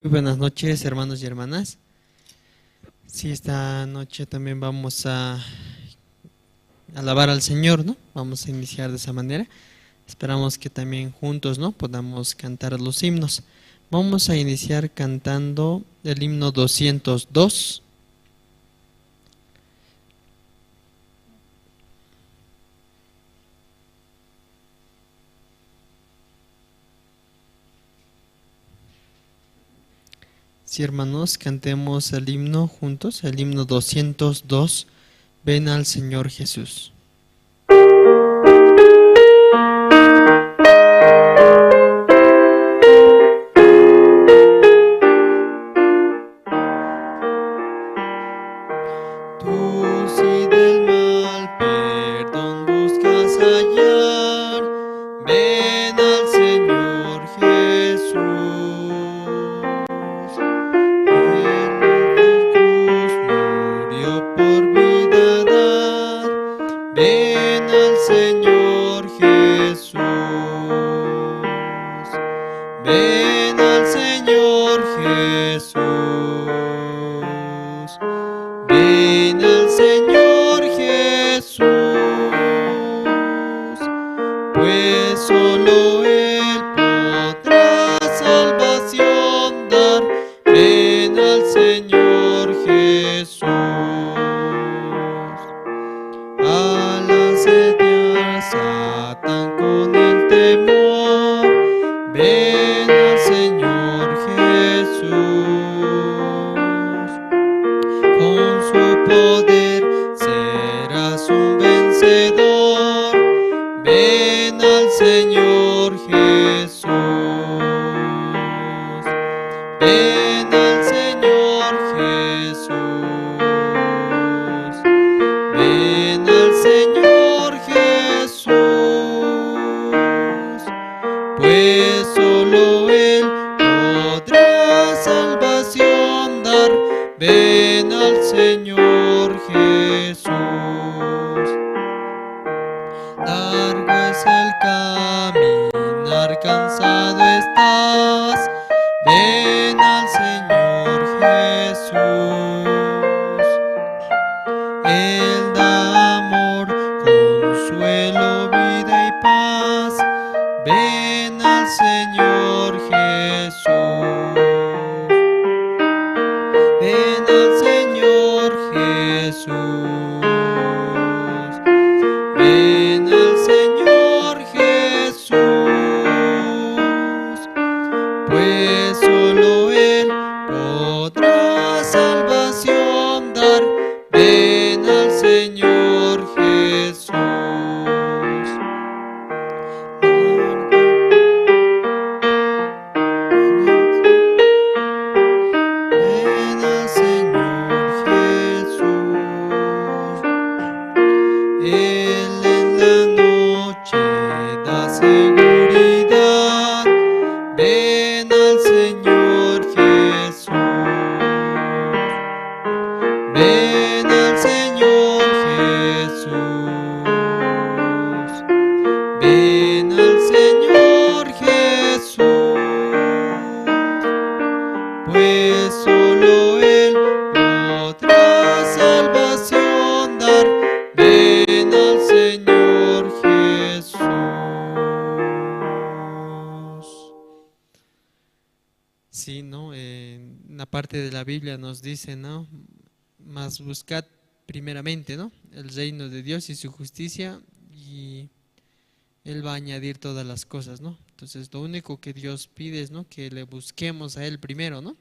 Muy buenas noches, hermanos y hermanas. Sí, esta noche también vamos a alabar al Señor, ¿no? Vamos a iniciar de esa manera. Esperamos que también juntos, ¿no? Podamos cantar los himnos. Vamos a iniciar cantando el himno 202. Sí, hermanos, cantemos el himno juntos, el himno 202. Ven al Señor Jesús. Tú si del mal perdón buscas hallar, ven al Señor Jesús. Él murió por vida dar, ven al Señor Jesús. Ven al Señor Jesús. Ven al Señor Jesús, pues solo Él podrá salvación dar. Ven al Señor Jesús. Al asediar Satán con el temor, ven al Señor Jesús. Con su poder serás un vencedor. Ven al Señor Jesús. Ven al Señor Jesús. Ven al Señor Jesús, pues solo Él podrá salvación dar. Ven al Señor Jesús. Largo es el caminar, cansado estás. Ven al Señor Jesús. Él da amor, consuelo, vida y paz. Ven al Señor Jesús. Ven al Señor Jesús. Ven al Señor Jesús, pues solo Él podrá salvación dar. Ven al Señor Jesús. Ven al Señor Jesús. Él en la noche da seguridad. Ven al Señor Jesús. Ven al Señor Jesús. Ven al Señor Jesús, pues solo Él podrá salvación dar. Ven al Señor Jesús. Sí, ¿no? En una parte de la Biblia nos dice, ¿no? Mas buscad primeramente, ¿no? El reino de Dios y su justicia, y Él va a añadir todas las cosas, ¿no? Entonces, lo único que Dios pide es, ¿no? Que le busquemos a Él primero, ¿no?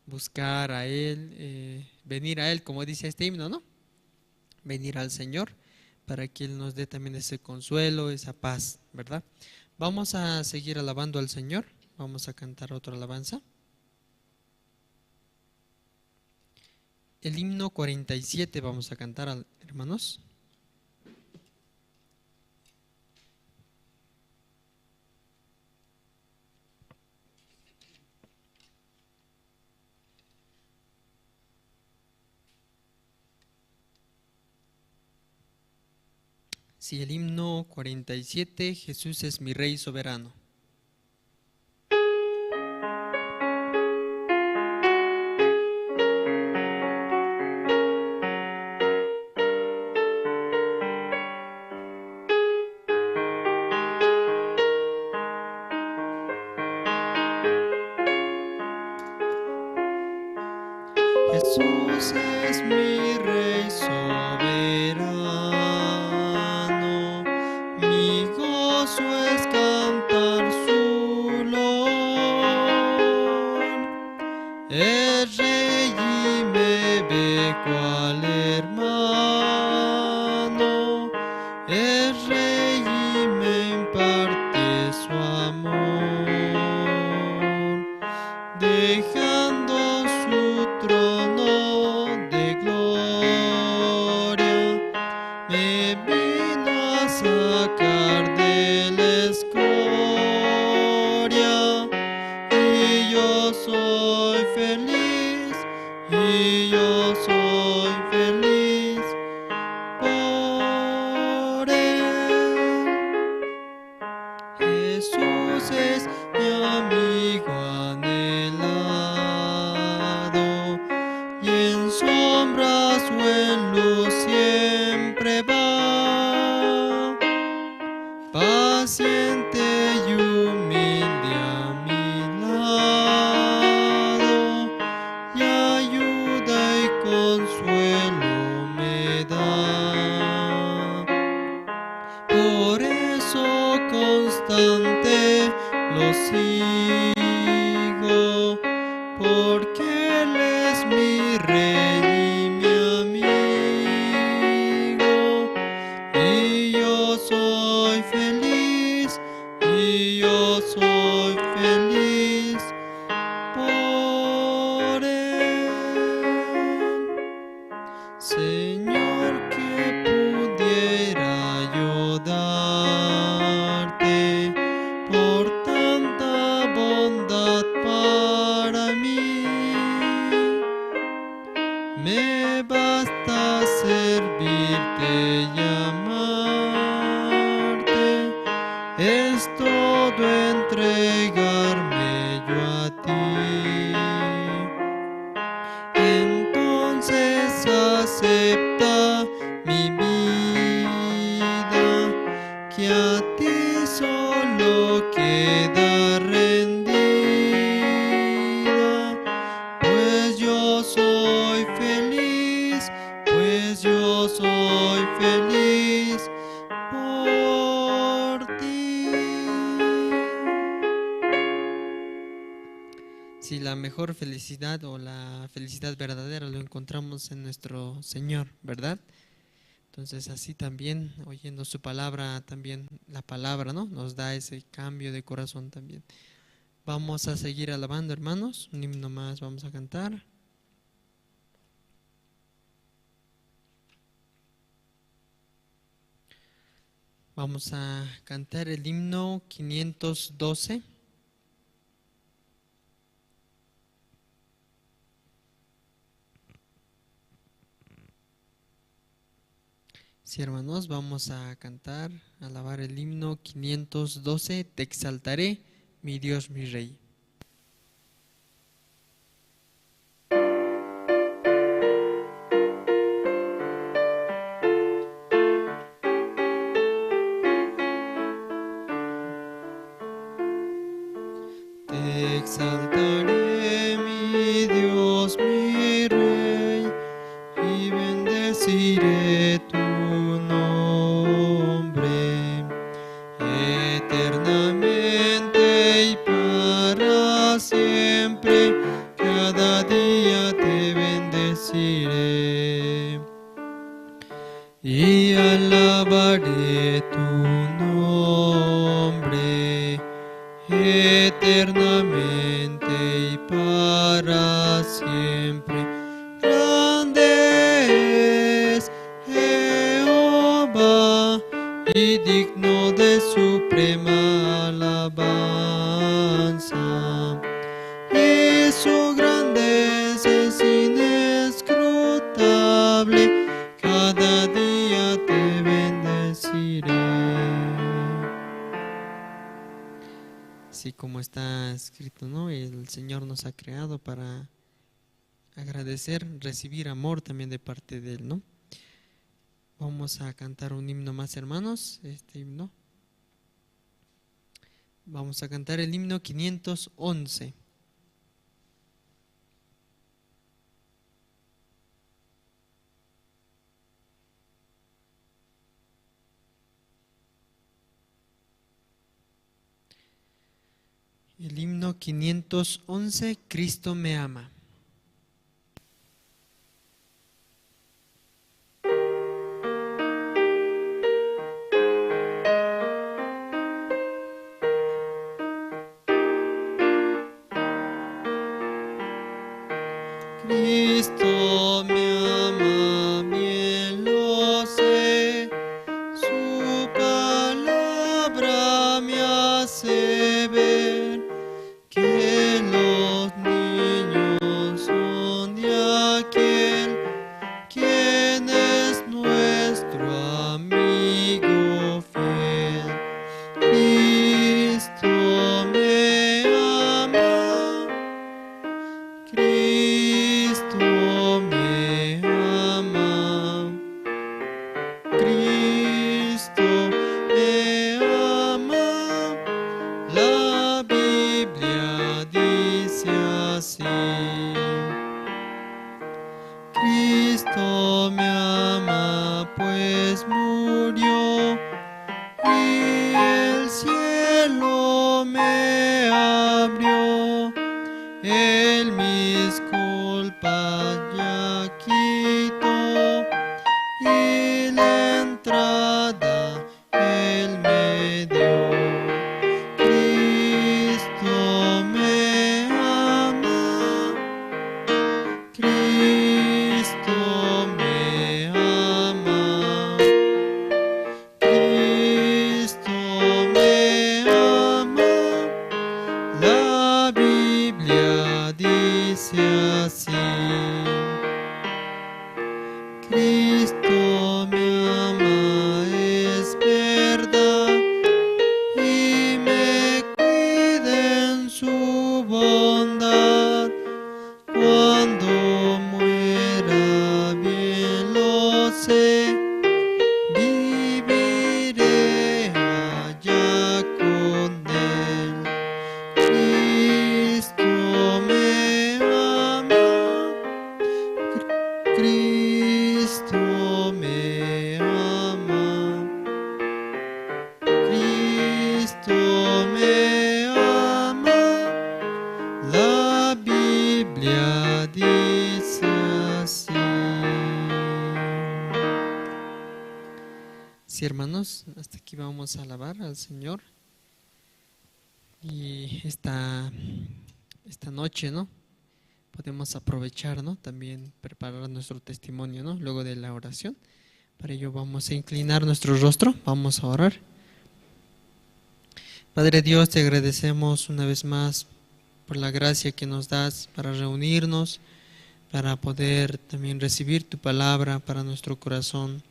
Buscar a Él, venir a Él, como dice este himno, ¿no? Venir al Señor para que Él nos dé también ese consuelo, esa paz, ¿verdad? Vamos a seguir alabando al Señor. Vamos a cantar otra alabanza. El himno 47 vamos a cantar, hermanos. Sí, el himno 47, Jesús es mi Rey soberano. es mi Rey soberano, mi gozo es cantar su loor. Es Rey y me ve cual hermano, es Rey y me imparte su amor, dejando su trono de gloria, me vino a sacar de la escoria, y yo soy feliz, y yo soy feliz por él. Jesús es mi amigo anhelado, y en sombras o en luz siempre va, paciente y humilde a mi lado, y ayuda y consuelo me da. Por eso constante lo sigo, porque Él es mi Rey y mi amigo, y yo soy feliz, y yo soy feliz por Él. Señor, que pudiera yo darte por tanta bondad para mí. Me basta servirte y amarte, es todo entregarme yo a ti. Entonces acepta mi vida, que a ti solo queda rendida, pues yo soy feliz, pues yo soy feliz por ti. Si la mejor felicidad o la felicidad verdadera lo encontramos en nuestro Señor, ¿verdad? Entonces así también, oyendo su palabra, también la palabra, ¿no?, nos da ese cambio de corazón también. Vamos a seguir alabando, hermanos. Un himno más vamos a cantar. Vamos a cantar el himno 512. Sí, hermanos, vamos a cantar, alabar el himno 512, Te exaltaré, mi Dios, mi Rey. Te exaltaré, mi Dios, mi Rey, y bendeciré tu nombre eternamente y para siempre. Cada día te bendeciré y alabaré tu nombre eternamente y para siempre. Grande es Jehová y digno de suprema alabanza, y su grandeza es inescrutable. Cada día te bendeciré. Así como está escrito, ¿no? El Señor nos ha creado para agradecer, recibir amor también de parte de Él, ¿no? Vamos a cantar un himno más, hermanos. Este himno. Vamos a cantar el himno 511. El himno 511, Cristo me ama. Cristo me ama, bien lo sé, su palabra me hace ver que los niños son de aquel quien es nuestro amigo fiel. Cristo me ama, Cristo me ama, Cristo me ama. La Biblia dice así: Cristo me ama, pues murió y el cielo me abrió. Él mis culpas ya quitó y la entrada Él me dio. Cristo me ama, Cristo me ama, Cristo me ama. La Biblia dice así: Cristo me ama, es verdad, y me cuida en su bondad. Cuando muera, bien lo sé, viviré allá con Él. Cristo me ama, Cristo me ama, Cristo me ama. La Biblia dice así. Sí, hermanos, hasta aquí vamos a alabar al Señor. Y esta noche, ¿no? Podemos aprovechar, ¿no? También preparar nuestro testimonio, ¿no? Luego de la oración. Para ello vamos a inclinar nuestro rostro, vamos a orar. Padre Dios, te agradecemos una vez más por la gracia que nos das para reunirnos, para poder también recibir tu palabra para nuestro corazón.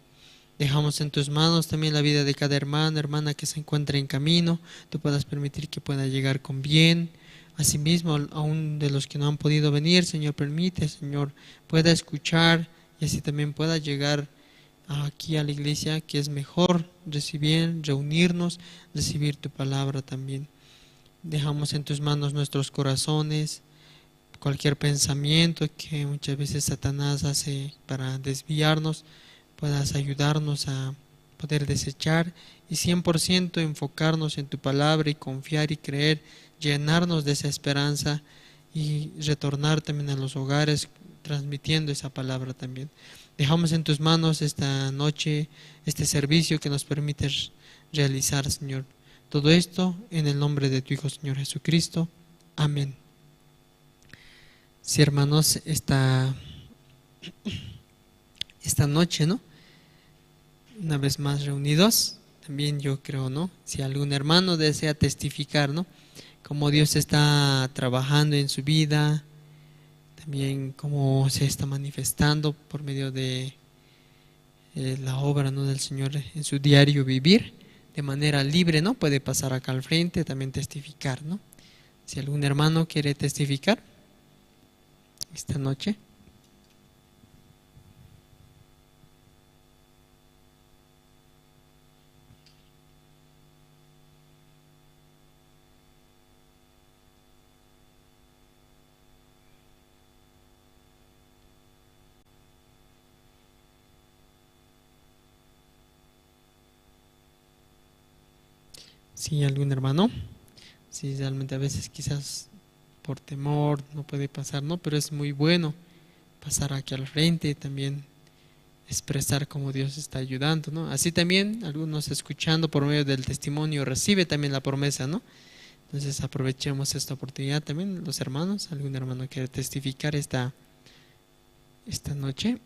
Dejamos en tus manos también la vida de cada hermano, hermana que se encuentre en camino. Tú puedas permitir que pueda llegar con bien. Asimismo, aún de los que no han podido venir, Señor, permite, Señor, pueda escuchar y así también pueda llegar aquí a la iglesia, que es mejor recibir, reunirnos, recibir tu palabra también. Dejamos en tus manos nuestros corazones, cualquier pensamiento que muchas veces Satanás hace para desviarnos, puedas ayudarnos a poder desechar y 100% enfocarnos en tu palabra y confiar y creer, llenarnos de esa esperanza y retornar también a los hogares transmitiendo esa palabra también. Dejamos en tus manos esta noche este servicio que nos permites realizar, Señor. Todo esto en el nombre de tu Hijo, Señor Jesucristo. Amén. Sí, hermanos, esta noche, ¿no? Una vez más reunidos, también yo creo, ¿no? Si algún hermano desea testificar, ¿no? Cómo Dios está trabajando en su vida, también cómo se está manifestando por medio de la obra, ¿no? del Señor en su diario vivir, de manera libre, ¿no? Puede pasar acá al frente, también testificar, ¿no? Si algún hermano quiere testificar esta noche. Si algún hermano, Sí, realmente a veces quizás por temor no puede pasar, ¿no? Pero es muy bueno pasar aquí al frente y también expresar cómo Dios está ayudando, ¿no? Así también algunos escuchando por medio del testimonio recibe también la promesa, ¿no? Entonces aprovechemos esta oportunidad también, los hermanos, algún hermano quiere testificar esta noche.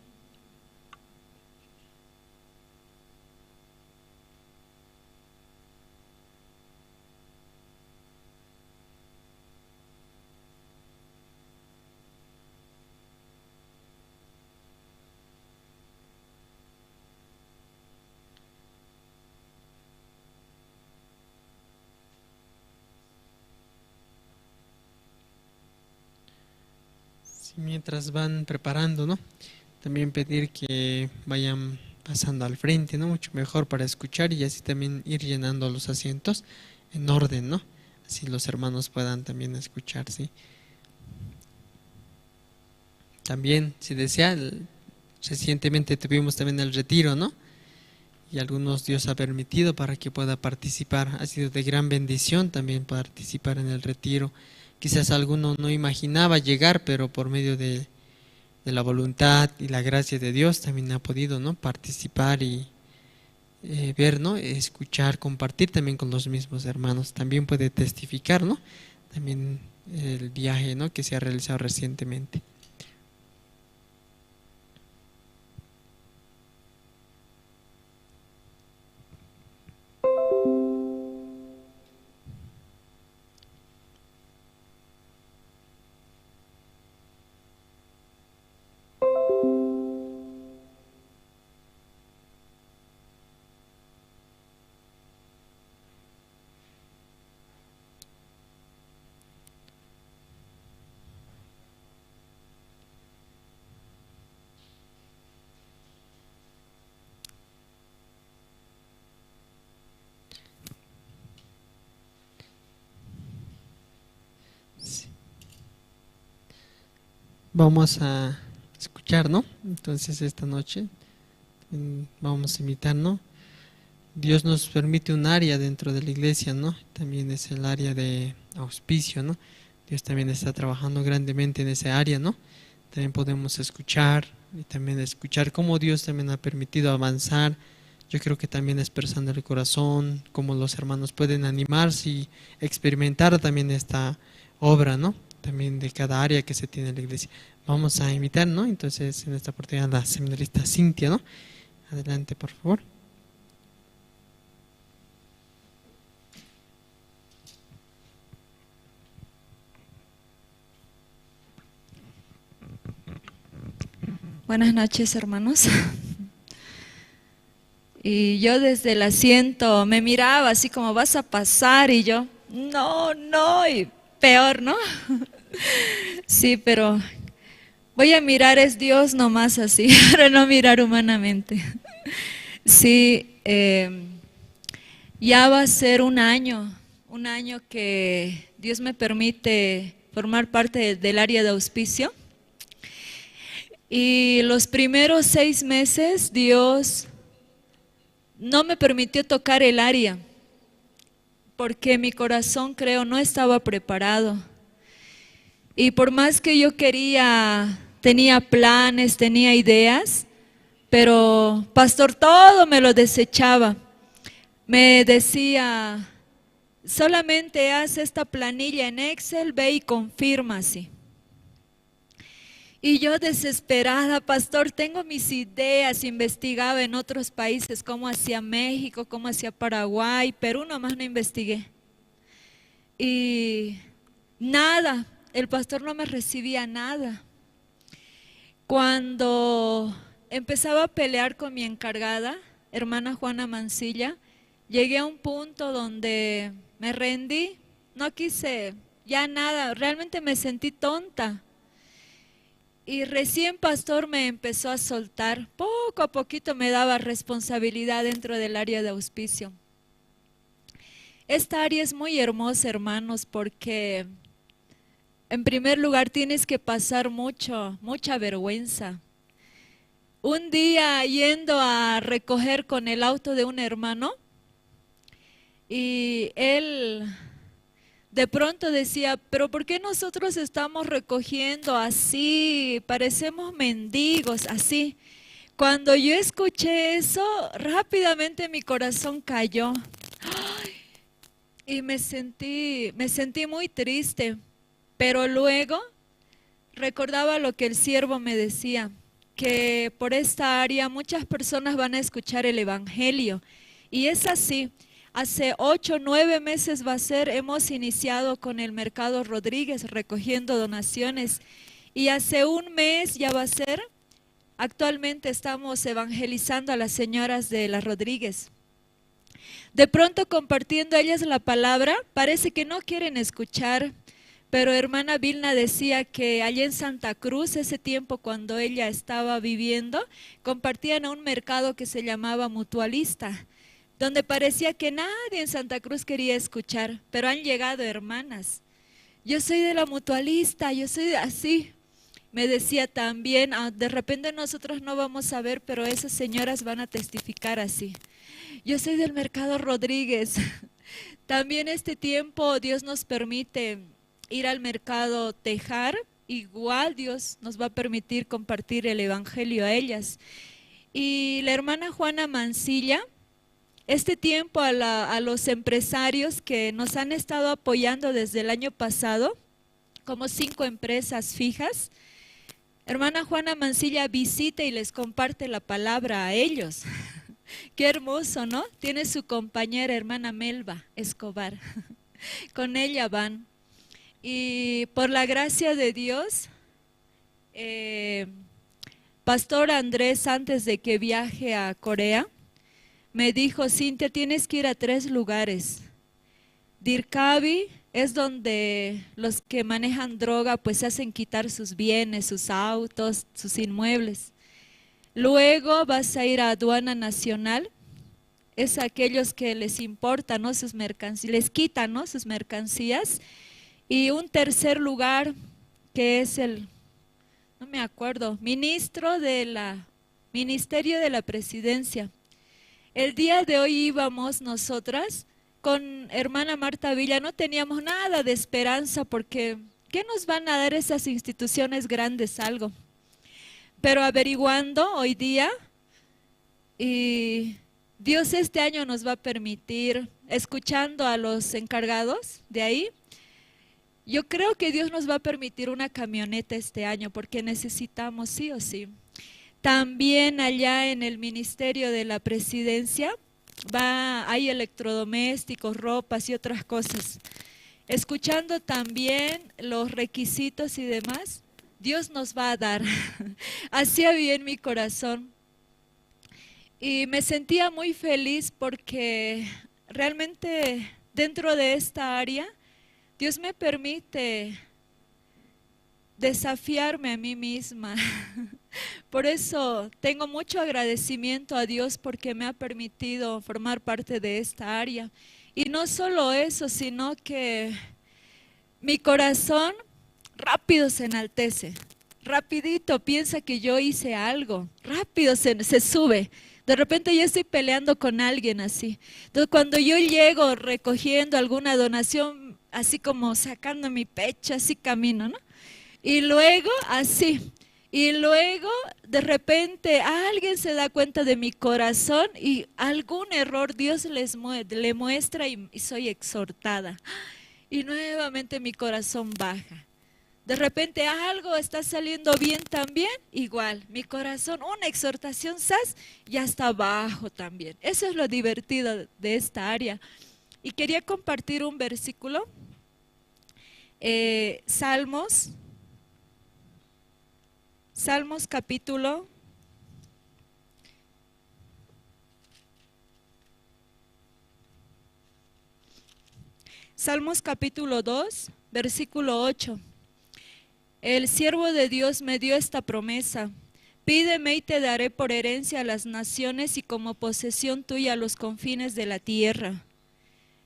Sí, mientras van preparando, ¿no? También pedir que vayan pasando al frente, ¿no? Mucho mejor para escuchar y así también ir llenando los asientos en orden, ¿no? Así los hermanos puedan también escuchar, ¿sí? También, si desea, recientemente tuvimos también el retiro, ¿no? Y algunos Dios ha permitido para que pueda participar. Ha sido de gran bendición también participar en el retiro. Quizás alguno no imaginaba llegar, pero por medio de la voluntad y la gracia de Dios también ha podido, ¿no? Participar y ver, ¿no? Escuchar, compartir también con los mismos hermanos. También puede testificar, ¿no? También el viaje, ¿no? Que se ha realizado recientemente. Sí. Vamos a escuchar, ¿no? Entonces esta noche vamos a invitar, ¿no? Dios nos permite un área dentro de la iglesia, ¿no? También es el área de auspicio, ¿no? Dios también está trabajando grandemente en ese área, ¿no? También podemos escuchar y también escuchar cómo Dios también ha permitido avanzar. Yo creo que también expresando el corazón, cómo los hermanos pueden animarse y experimentar también esta obra, ¿no? También de cada área que se tiene en la iglesia. Vamos a invitar, ¿no? Entonces, en esta oportunidad, la seminarista Cintia, ¿no? Adelante, por favor. Buenas noches, hermanos. Y yo desde el asiento me miraba así como vas a pasar y yo, no, no, y peor, ¿no? Sí, pero voy a mirar es Dios nomás así, para no mirar humanamente. Sí, ya va a ser un año que Dios me permite formar parte del área de auspicio. Y los primeros 6 meses Dios no me permitió tocar el área, porque mi corazón, creo, no estaba preparado. Y por más que yo quería, tenía planes, tenía ideas, pero pastor todo me lo desechaba. Me decía, solamente haz esta planilla en Excel, ve y confirma así. Y yo desesperada, pastor, tengo mis ideas, investigaba en otros países, como hacia México, como hacia Paraguay, Perú nomás no investigué. Y nada, el pastor no me recibía nada. Cuando empezaba a pelear con mi encargada, hermana Juana Mancilla, llegué a un punto donde me rendí, no quise ya nada, realmente me sentí tonta. Y recién pastor me empezó a soltar, poco a poquito me daba responsabilidad dentro del área de auspicio. Esta área es muy hermosa, hermanos, porque en primer lugar tienes que pasar mucha vergüenza. Un día yendo a recoger con el auto de un hermano y él de pronto decía, pero ¿por qué nosotros estamos recogiendo así? Parecemos mendigos, así. Cuando yo escuché eso, rápidamente mi corazón cayó. Y me sentí muy triste. Pero luego recordaba lo que el siervo me decía, que por esta área muchas personas van a escuchar el evangelio. Y es así. Hace 8 o 9 meses va a ser, hemos iniciado con el Mercado Rodríguez recogiendo donaciones. Y hace un mes ya va a ser, actualmente estamos evangelizando a las señoras de las Rodríguez. De pronto compartiendo ellas la palabra, parece que no quieren escuchar, pero hermana Vilna decía que allá en Santa Cruz, ese tiempo cuando ella estaba viviendo, compartían a un mercado que se llamaba Mutualista, donde parecía que nadie en Santa Cruz quería escuchar, pero han llegado hermanas. Yo soy de la Mutualista, yo soy así. Me decía también, de repente nosotros no vamos a ver, pero esas señoras van a testificar así. Yo soy del Mercado Rodríguez. También este tiempo Dios nos permite ir al Mercado Tejar, igual Dios nos va a permitir compartir el evangelio a ellas. Y la hermana Juana Mancilla, este tiempo a los empresarios que nos han estado apoyando desde el año pasado, como 5 empresas fijas, hermana Juana Mancilla visita y les comparte la palabra a ellos. Qué hermoso, ¿no? Tiene su compañera hermana Melba Escobar, con ella van. Y por la gracia de Dios, Pastor Andrés, antes de que viaje a Corea, me dijo, Cintia, tienes que ir a 3 lugares. Dirkabi es donde los que manejan droga pues se hacen quitar sus bienes, sus autos, sus inmuebles. Luego vas a ir a Aduana Nacional, es aquellos que les importa, ¿no?, sus mercancías, les quitan, ¿no?, sus mercancías. Y un tercer lugar que es no me acuerdo, Ministerio de la Presidencia. El día de hoy íbamos nosotras con hermana Marta Villa, no teníamos nada de esperanza porque ¿qué nos van a dar esas instituciones grandes? Algo. Pero averiguando hoy día, y Dios este año nos va a permitir, escuchando a los encargados de ahí, yo creo que Dios nos va a permitir una camioneta este año porque necesitamos sí o sí. También allá en el Ministerio de la Presidencia hay electrodomésticos, ropas y otras cosas. Escuchando también los requisitos y demás, Dios nos va a dar. Así había en mi corazón. Y me sentía muy feliz porque realmente dentro de esta área, Dios me permite desafiarme a mí misma. Por eso tengo mucho agradecimiento a Dios porque me ha permitido formar parte de esta área. Y no solo eso, sino que mi corazón rápido se enaltece, rapidito piensa que yo hice algo, rápido se sube. De repente yo estoy peleando con alguien así. Entonces cuando yo llego recogiendo alguna donación, así como sacando mi pecho, así camino, ¿no? Y luego así, y luego de repente alguien se da cuenta de mi corazón y algún error Dios le muestra y soy exhortada. Y nuevamente mi corazón baja. De repente algo está saliendo bien también, igual, mi corazón, una exhortación, ¿sabes? Ya está bajo también. Eso es lo divertido de esta área. Y quería compartir un versículo, Salmos capítulo 2, versículo 8. El siervo de Dios me dio esta promesa: pídeme y te daré por herencia a las naciones y como posesión tuya los confines de la tierra.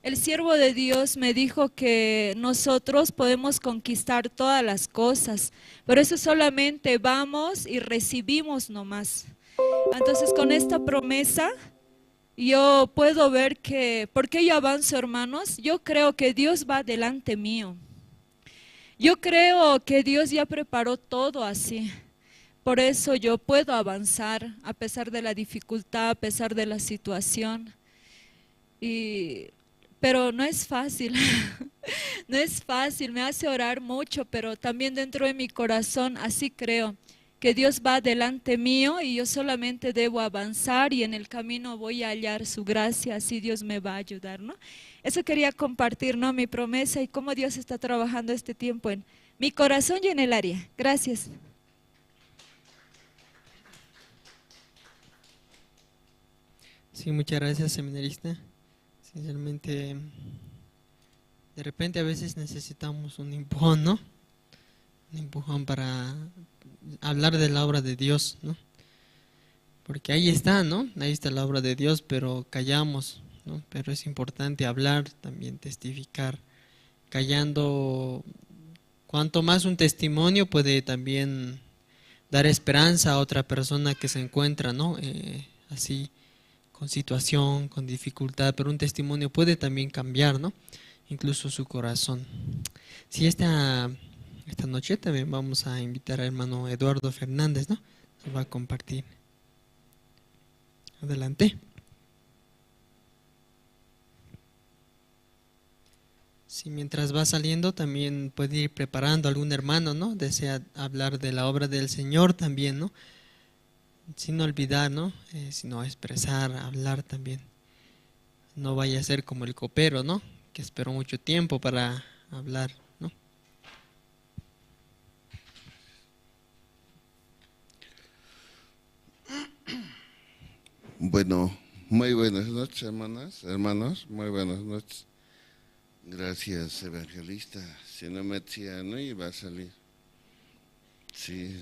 El siervo de Dios me dijo que nosotros podemos conquistar todas las cosas, pero eso solamente vamos y recibimos nomás. Entonces con esta promesa yo puedo ver que, ¿por qué yo avanzo, hermanos? Yo creo que Dios va delante mío. Yo creo que Dios ya preparó todo así. Por eso yo puedo avanzar a pesar de la dificultad, a pesar de la situación. Pero no es fácil, no es fácil, me hace orar mucho, pero también dentro de mi corazón así creo, que Dios va delante mío y yo solamente debo avanzar y en el camino voy a hallar su gracia, así Dios me va a ayudar, ¿no? Eso quería compartir, ¿no? Mi promesa y cómo Dios está trabajando este tiempo en mi corazón y en el área. Gracias. Sí, muchas gracias, seminarista. Sinceramente, de repente a veces necesitamos un empujón, ¿no? Un empujón para hablar de la obra de Dios, ¿no? Porque ahí está, ¿no? Ahí está la obra de Dios, pero callamos, ¿no? Pero es importante hablar, también testificar. Callando, cuanto más un testimonio puede también dar esperanza a otra persona que se encuentra, ¿no? Así, con situación, con dificultad, pero un testimonio puede también cambiar, ¿no? Incluso su corazón. Sí, esta noche también vamos a invitar al hermano Eduardo Fernández, ¿no? Nos va a compartir. Adelante. Si mientras va saliendo también puede ir preparando a algún hermano, ¿no? Desea hablar de la obra del Señor también, ¿no? Sin olvidar, ¿no? Sino expresar, hablar también. No vaya a ser como el copero, ¿no? Que esperó mucho tiempo para hablar, ¿no? Bueno, muy buenas noches, hermanas, hermanos, muy buenas noches. Gracias, evangelista. Si no me decía, no iba a salir. Sí,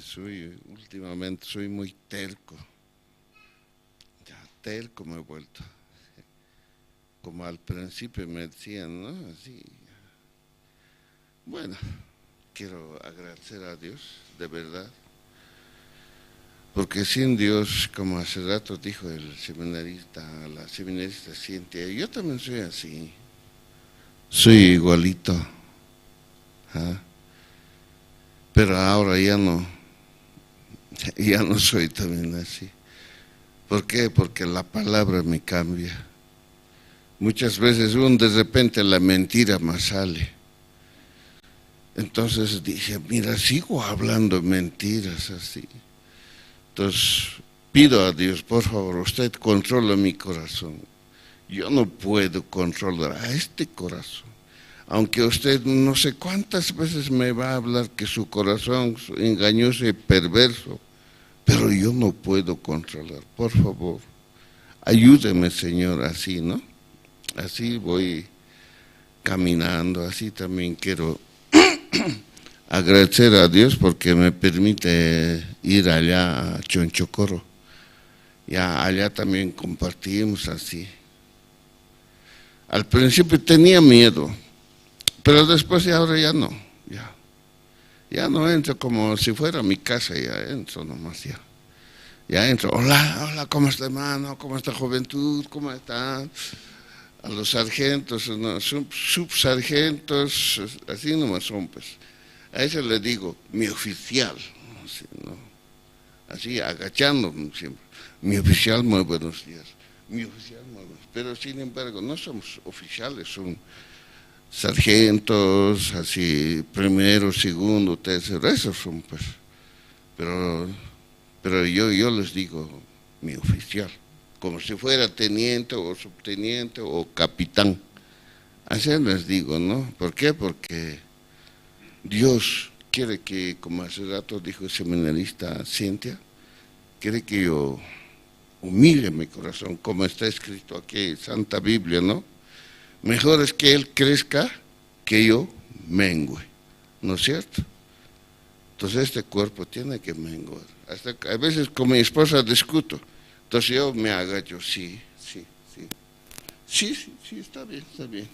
últimamente soy muy terco. Ya terco me he vuelto. Como al principio me decían, ¿no? Así. Bueno, quiero agradecer a Dios, de verdad. Porque sin Dios, como hace rato dijo el seminarista, la seminarista Cintia, yo también soy así. Soy igualito. ¿Ah? Pero ahora ya no soy también así. ¿Por qué? Porque la palabra me cambia. Muchas veces de repente la mentira más sale. Entonces dije, mira, sigo hablando mentiras así. Entonces pido a Dios, por favor, usted controla mi corazón. Yo no puedo controlar a este corazón. Aunque usted no sé cuántas veces me va a hablar que su corazón es engañoso y perverso, pero yo no puedo controlar. Por favor, ayúdeme, Señor, así, ¿no? Así voy caminando, así también quiero agradecer a Dios porque me permite ir allá a Chonchocoro. Ya allá también compartimos así. Al principio tenía miedo, pero después y ahora ya no, ya no entro como si fuera mi casa, ya entro nomás ya entro, hola, ¿cómo está, hermano? ¿Cómo está, juventud? ¿Cómo están? A los sargentos, no, subsargentos, así nomás son, pues. A eso le digo, mi oficial, así, ¿no? Así agachándome siempre, mi oficial, muy buenos días, mi oficial, muy buenos días. Pero sin embargo, no somos oficiales, son sargentos, así, primero, segundo, tercero, esos son, pues. Pero yo les digo, mi oficial, como si fuera teniente o subteniente o capitán. Así les digo, ¿no? ¿Por qué? Porque Dios quiere que, como hace rato dijo el seminarista Cintia, quiere que yo humille mi corazón, como está escrito aquí en Santa Biblia, ¿no? Mejor es que Él crezca que yo mengue, ¿no es cierto? Entonces este cuerpo tiene que menguar. Hasta a veces con mi esposa discuto, entonces yo me agacho, sí, está bien. Sí.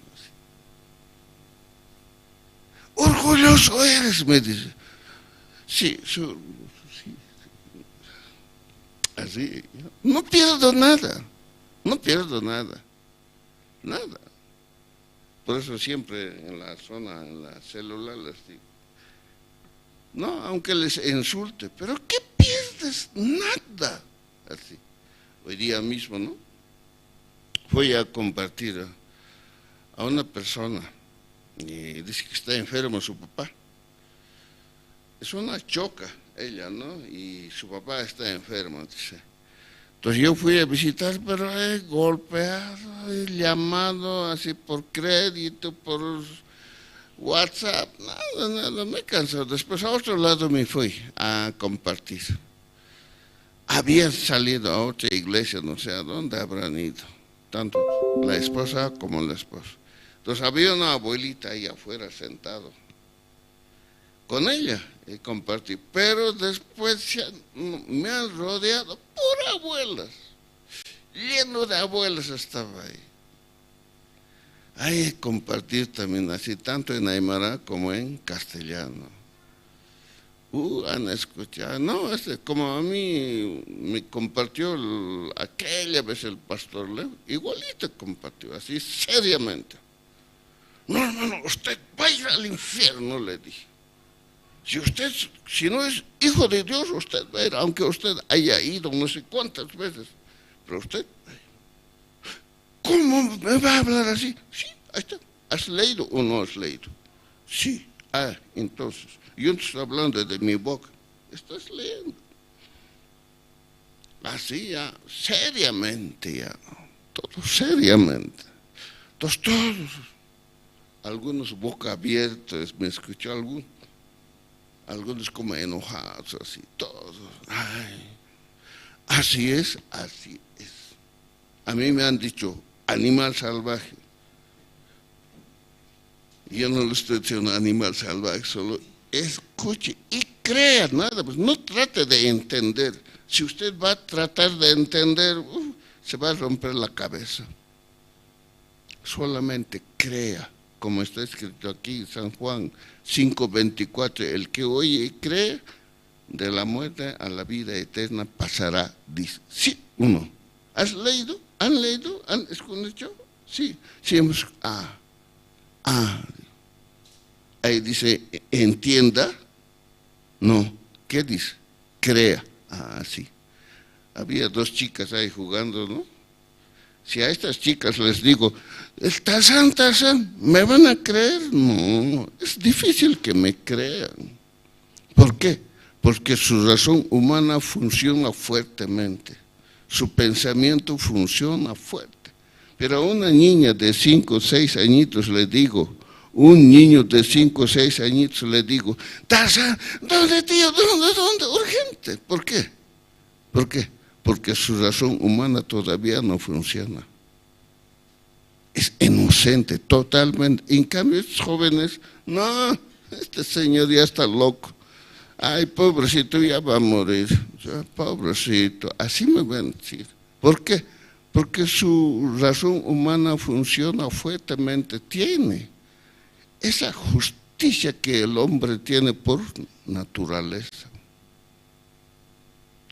Orgulloso eres, me dice. Sí. Así, no pierdo nada. no pierdo nada, nada. Por eso siempre en la zona, en la célula les digo, no, aunque les insulte, pero ¿qué pierdes? Nada. Así. Hoy día mismo, ¿no? Voy a compartir a una persona y dice que está enfermo su papá. Es una choca ella, ¿no? Y su papá está enfermo, dice. Entonces yo fui a visitar, pero he golpeado, he llamado así por crédito, por WhatsApp, nada, me he cansado. Después a otro lado me fui a compartir. Habían salido a otra iglesia, no sé a dónde habrán ido, tanto la esposa como el esposo. Entonces había una abuelita ahí afuera sentado. Con ella y compartí, pero después me han rodeado por abuelas, lleno de abuelas estaba ahí. Hay que compartir también así, tanto en aymara como en castellano. Han escuchado, no, como a mí me compartió aquella vez el pastor Leo, igualito compartió, así seriamente. No, hermano, usted va a ir al infierno, le dije. Si no es hijo de Dios, usted va a ir, aunque usted haya ido no sé cuántas veces, pero usted, ¿cómo me va a hablar así? Sí, ahí está. ¿Has leído o no has leído? Sí. Entonces, yo no estoy hablando de mi boca, estás leyendo. Así ya, seriamente ya, todo seriamente. Entonces todos, algunos boca abiertas, me escuchó algunos como enojados, así, todos. Así es, así es. A mí me han dicho, animal salvaje. Yo no le estoy diciendo animal salvaje, solo escuche y crea, nada, pues no trate de entender. Si usted va a tratar de entender, se va a romper la cabeza. Solamente crea, como está escrito aquí, San Juan 5:24, el que oye y cree, de la muerte a la vida eterna pasará, dice. Sí, uno. ¿Has leído? ¿Han leído? ¿Han escuchado? Sí, sí hemos... Ahí dice, entienda. No, ¿qué dice? Crea. Sí. Había dos chicas ahí jugando, ¿no? Si a estas chicas les digo, Tarzán, ¿me van a creer? No, es difícil que me crean. ¿Por qué? Porque su razón humana funciona fuertemente, su pensamiento funciona fuerte. Pero a una niña de 5 o 6 añitos le digo, un niño de 5 o 6 añitos le digo, Tarzán, ¿dónde tío? ¿Dónde? Urgente. ¿Por qué? ¿Por qué? Porque su razón humana todavía no funciona. Es inocente, totalmente. En cambio, estos jóvenes, no, este señor ya está loco. Ay, pobrecito, ya va a morir. Pobrecito, así me van a decir. ¿Por qué? Porque su razón humana funciona fuertemente, tiene esa justicia que el hombre tiene por naturaleza.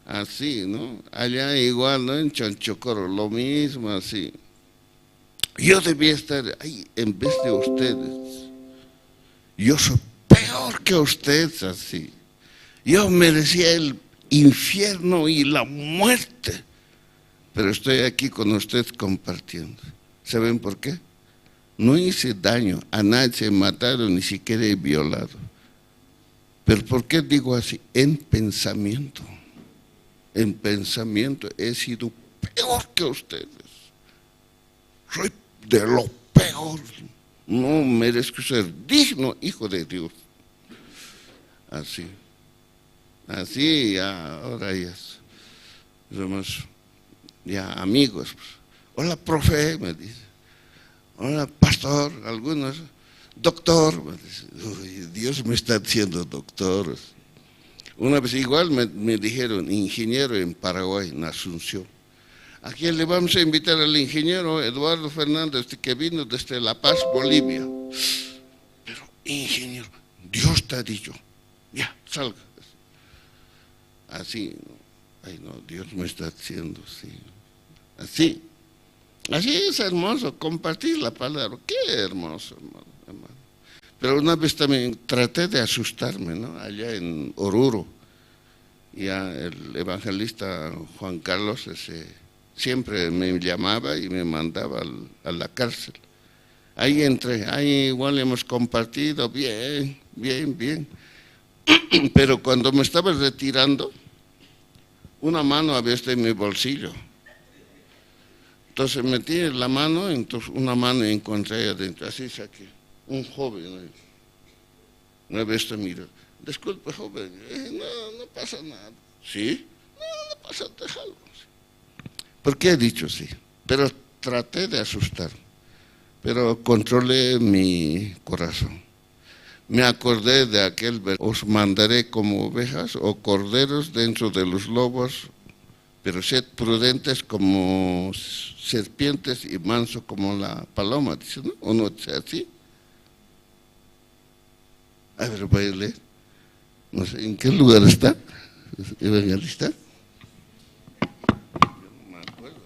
Así, ¿no? Allá igual, ¿no? En Chanchocoro, lo mismo, así. Yo debía estar ahí en vez de ustedes. Yo soy peor que ustedes, así. Yo merecía el infierno y la muerte, pero estoy aquí con ustedes compartiendo. ¿Saben por qué? No hice daño, a nadie he matado, ni siquiera he violado. ¿Pero por qué digo así? En pensamiento he sido peor que ustedes. Soy de lo peor. No merezco ser digno hijo de Dios. Así ya, ahora ya somos ya amigos. Hola, profe, me dice. Hola, pastor, algunos. Doctor, me dice. Uy, Dios me está diciendo doctor. Una vez igual me dijeron ingeniero en Paraguay, en Asunción. ¿A quién le vamos a invitar? Al ingeniero Eduardo Fernández, que vino desde La Paz, Bolivia. Pero, ingeniero, Dios te ha dicho, ya, salga. Así, ay no, Dios me está diciendo, sí. Así, Así es hermoso, compartir la palabra. Qué hermoso, hermano. Pero una vez también traté de asustarme, ¿no? Allá en Oruro. Ya el evangelista Juan Carlos siempre me llamaba y me mandaba a la cárcel. Ahí entré, ahí igual hemos compartido bien. Pero cuando me estaba retirando, una mano había estado en mi bolsillo. Entonces metí la mano, entonces una mano encontré adentro, así saqué. Un joven, una vez te miro, disculpe joven, no pasa nada. ¿Sí? No pasa, déjalo. ¿Por qué he dicho sí? Pero traté de asustar, pero controlé mi corazón. Me acordé de aquel, os mandaré como ovejas o corderos dentro de los lobos, pero sed prudentes como serpientes y manso como la paloma, dice, ¿no? ¿O no dice así? A ver, voy a leer. No sé, ¿en qué lugar está? ¿Evangelista? Yo no me acuerdo.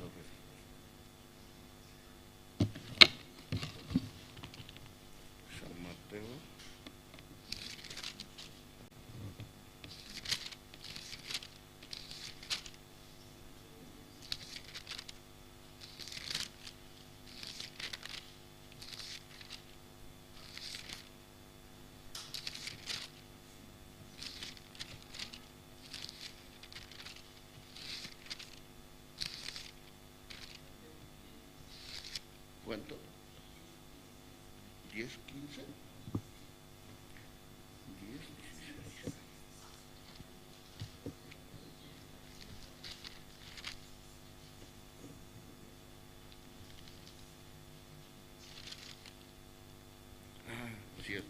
San Mateo. ¿Cuánto? ¿10, 15? 10, 16. Cierto.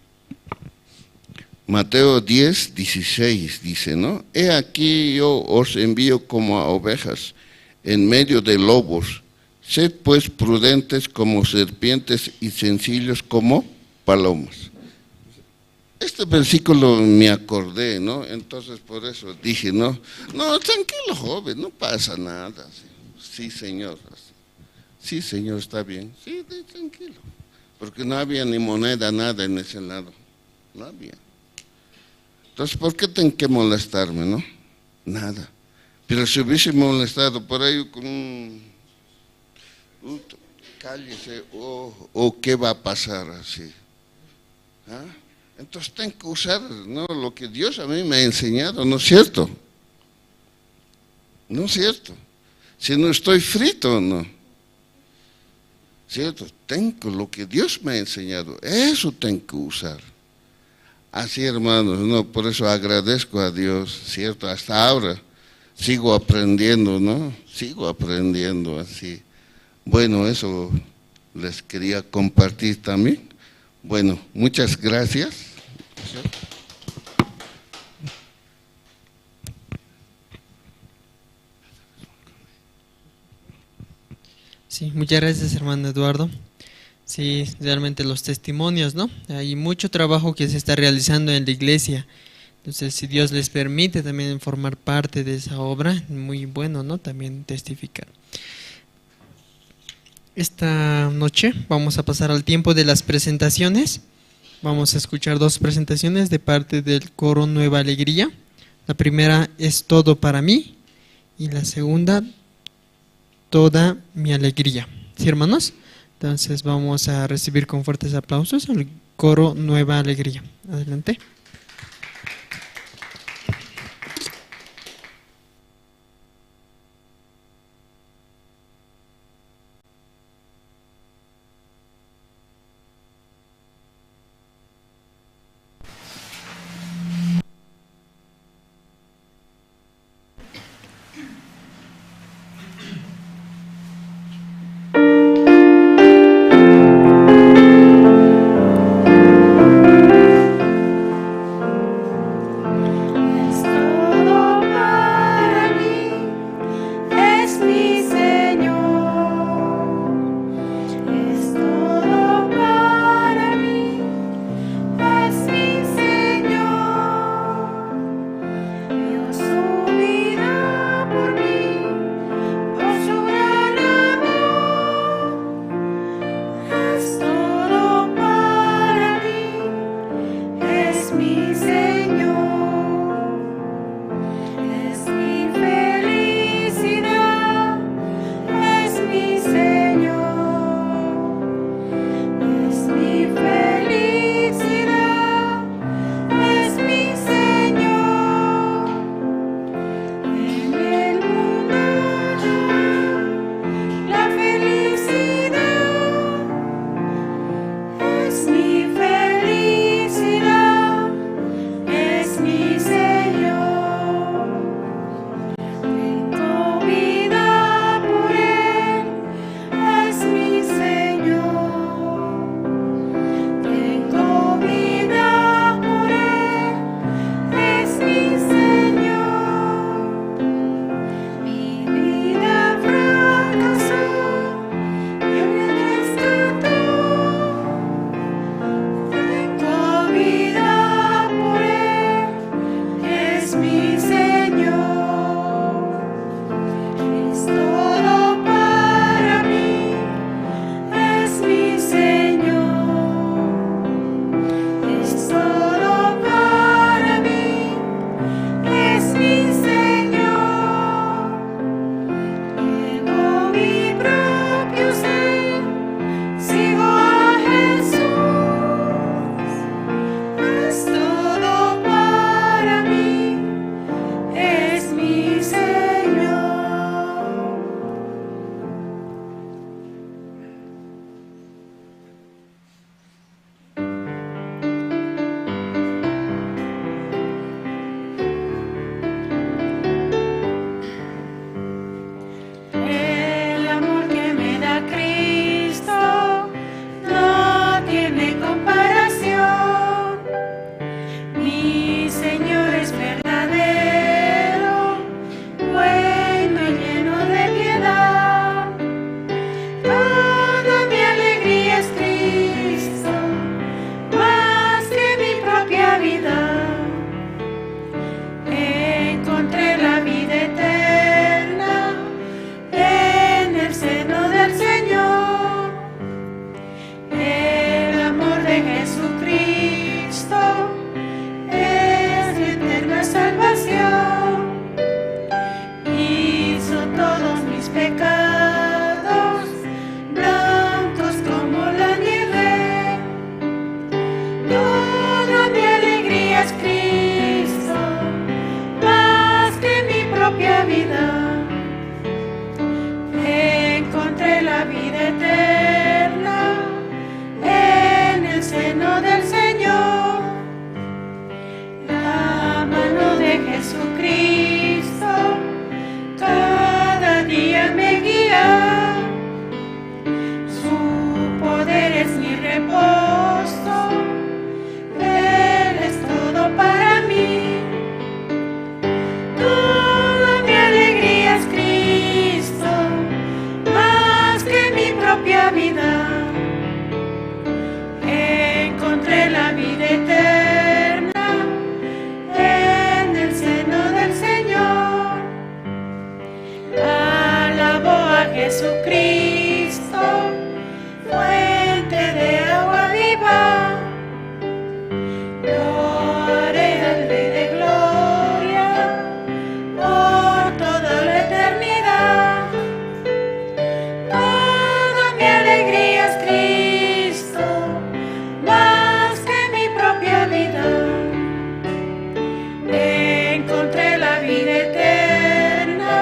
Mateo 10, 16 dice, ¿no? He aquí yo os envío como a ovejas en medio de lobos. Sed pues prudentes como serpientes y sencillos como palomas. Este versículo me acordé, ¿no? Entonces por eso dije, no, tranquilo joven, no pasa nada. Sí, señor. Sí, señor, está bien. Sí, tranquilo. Porque no había ni moneda, nada en ese lado. No había. Entonces, ¿por qué tengo que molestarme, no? Nada. Pero si hubiese molestado por ahí con un... cállese, o qué va a pasar así. ¿Ah? Entonces tengo que usar, ¿no?, lo que Dios a mí me ha enseñado, ¿no es cierto? ¿No es cierto? Si no estoy frito, ¿no? ¿Cierto? Tengo lo que Dios me ha enseñado, eso tengo que usar. Así, hermanos, no, por eso agradezco a Dios, ¿cierto? Hasta ahora sigo aprendiendo, ¿no? Sigo aprendiendo así. Bueno, eso les quería compartir también. Bueno, muchas gracias. Sí, muchas gracias, hermano Eduardo. Sí, realmente los testimonios, ¿no? Hay mucho trabajo que se está realizando en la iglesia. Entonces, si Dios les permite también formar parte de esa obra, muy bueno, ¿no? También testificar. Esta noche vamos a pasar al tiempo de las presentaciones. Vamos a escuchar 2 presentaciones de parte del coro Nueva Alegría. La primera es Todo para mí y la segunda, Toda mi alegría. ¿Sí, hermanos? Entonces vamos a recibir con fuertes aplausos al coro Nueva Alegría. Adelante. Mi Señor es verdadero, bueno y lleno de piedad. Toda mi alegría es Cristo, más que mi propia vida. Encontré la vida eterna en el seno del Señor. El amor de Jesucristo es mi eterna salvación. Hizo todos mis pecados blancos como la nieve. Toda mi alegría es Cristo, más que mi propia vida. Encontré la vida eterna en el seno del Señor. La mano de Jesucristo cada día me guía. Su poder es mi reposo, Él es todo para mí. Toda mi alegría es Cristo, más que mi propia vida. Encontré la vida eterna en el seno del Señor. Alabo a Jesucristo, fuente de agua viva. Gloraré al Rey de gloria por toda la eternidad. Toda mi alegría es Cristo, más que mi propia vida. Encontré la vida eterna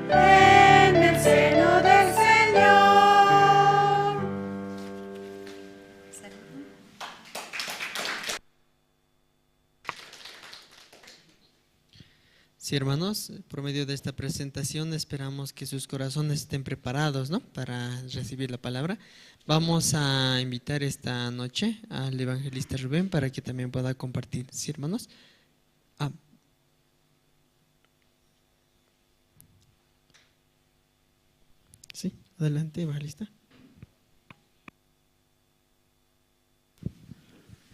en el seno del Señor. Sí, hermanos, por medio de esta presentación esperamos que sus corazones estén preparados, ¿no?, para recibir la palabra. Vamos a invitar esta noche al evangelista Rubén para que también pueda compartir. Sí, hermanos. Sí, adelante, evangelista.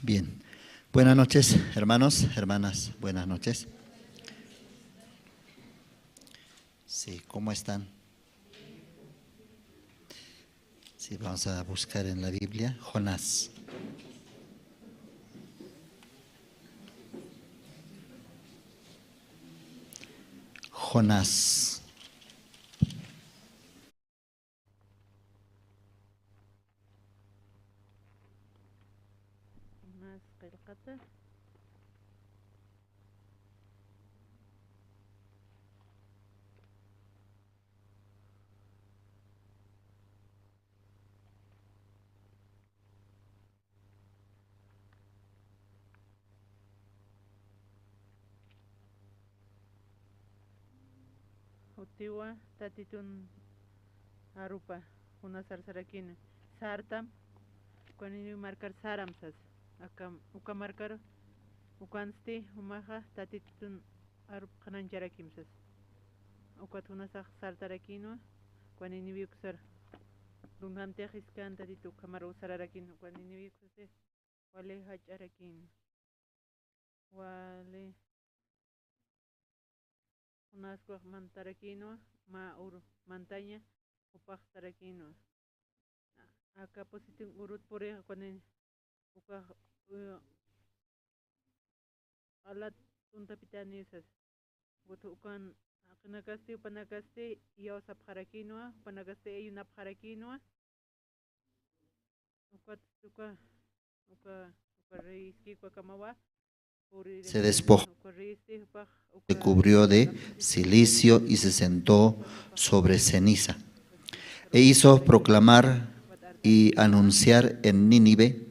Bien, buenas noches, hermanos, hermanas, buenas noches. Sí, ¿cómo están? Sí, vamos a buscar en la Biblia Jonás. Jonás. Utiwa tatitun arupa una sarsarakina sartam cuando marcar saramsas acá uka marcar ukansti umaja tatitun arup kanancharakimsas ukat una sartarakino cuando ni viuxar dungante hiskan tatitu kamar usararakino cuando ni viuxar wale hacharakin wale unas mantarakino ma ur montaña upaj tarakino acá positin urut pore cuando uka alat unta pitanisas butu ukan panagasti iyo sa parakino panagasti ayun parakino uka reiski kamawa se despojó, se cubrió de cilicio y se sentó sobre ceniza. E hizo proclamar y anunciar en Nínive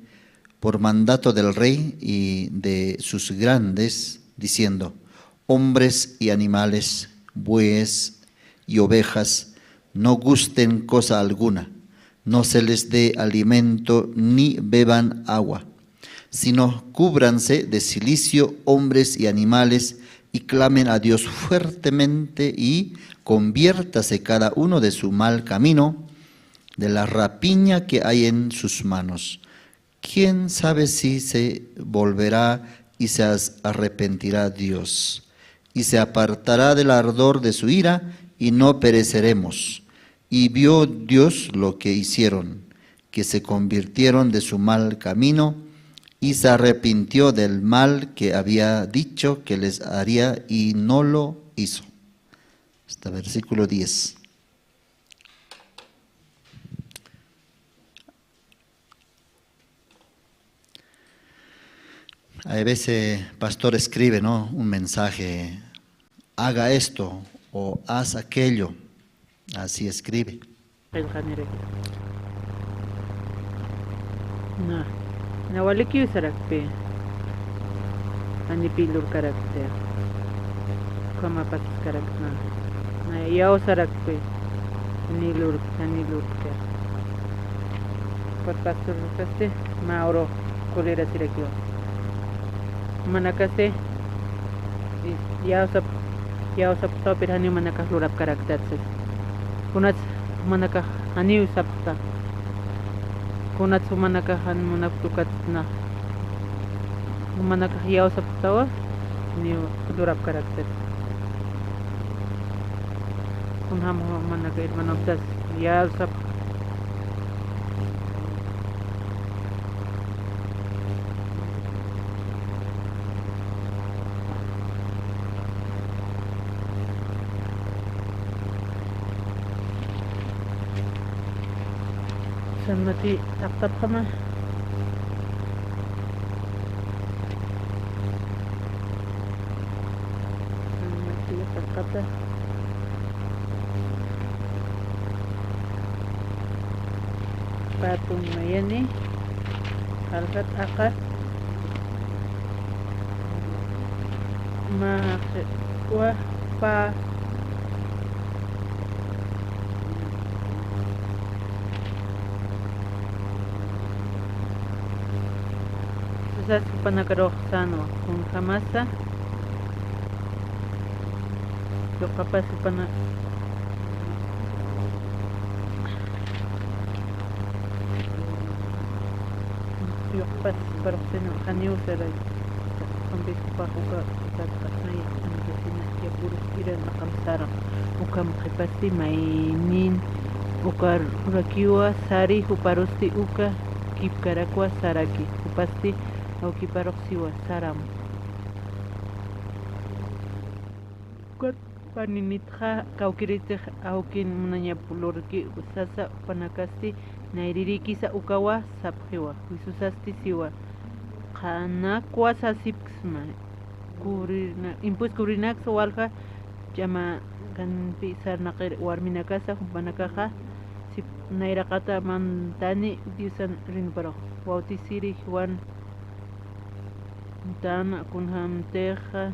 por mandato del rey y de sus grandes, diciendo: hombres y animales, bueyes y ovejas, no gusten cosa alguna, no se les dé alimento ni beban agua, sino cúbranse de cilicio hombres y animales, y clamen a Dios fuertemente, y conviértase cada uno de su mal camino, de la rapiña que hay en sus manos. ¿Quién sabe si se volverá y se arrepentirá Dios, y se apartará del ardor de su ira, y no pereceremos? Y vio Dios lo que hicieron, que se convirtieron de su mal camino, y se arrepintió del mal que había dicho que les haría, y no lo hizo. Hasta versículo 10. A veces pastor escribe, ¿no?, un mensaje, haga esto o haz aquello, así escribe. Nawaliki sarakpe, anipilur karakter, kama patis karakna, na yao sarakpe, anilur ke. Pastor kaste, mauro kolera sirakyo. Manakase, yao sap topir hani manakah lurap karakter se. Kunat manakah hani sapta. Kunat manakah han manaktukat na. Manakah yao saptawa ni lurap karakter. Kunham manakah manabdas yao sap. Mati tap kama mati kata patung mayani alkat akar ma wah pa panakaroxano con jamasa yo capaz pana yo capaz para seno hanyu sera sampai pakuka tatnai anjasina ya purus ira nakamsara ukam khipasti mainin ukar urakiwa sari uparusti uka kipkarakwa saraki upasti Auki paroxiwa saram. Kuat paninitha kaukirite aukin munanya pulurki usasa panakasti naiririki sa ukawa saphiwa wisusasti siwa kana kuasa sipsma kubrina impus kubrinak sawalka llama kan pisar naqir warminakasa panakaja sip nairakata mantani diusan rinparo wautisiri Juan Dana kunham teja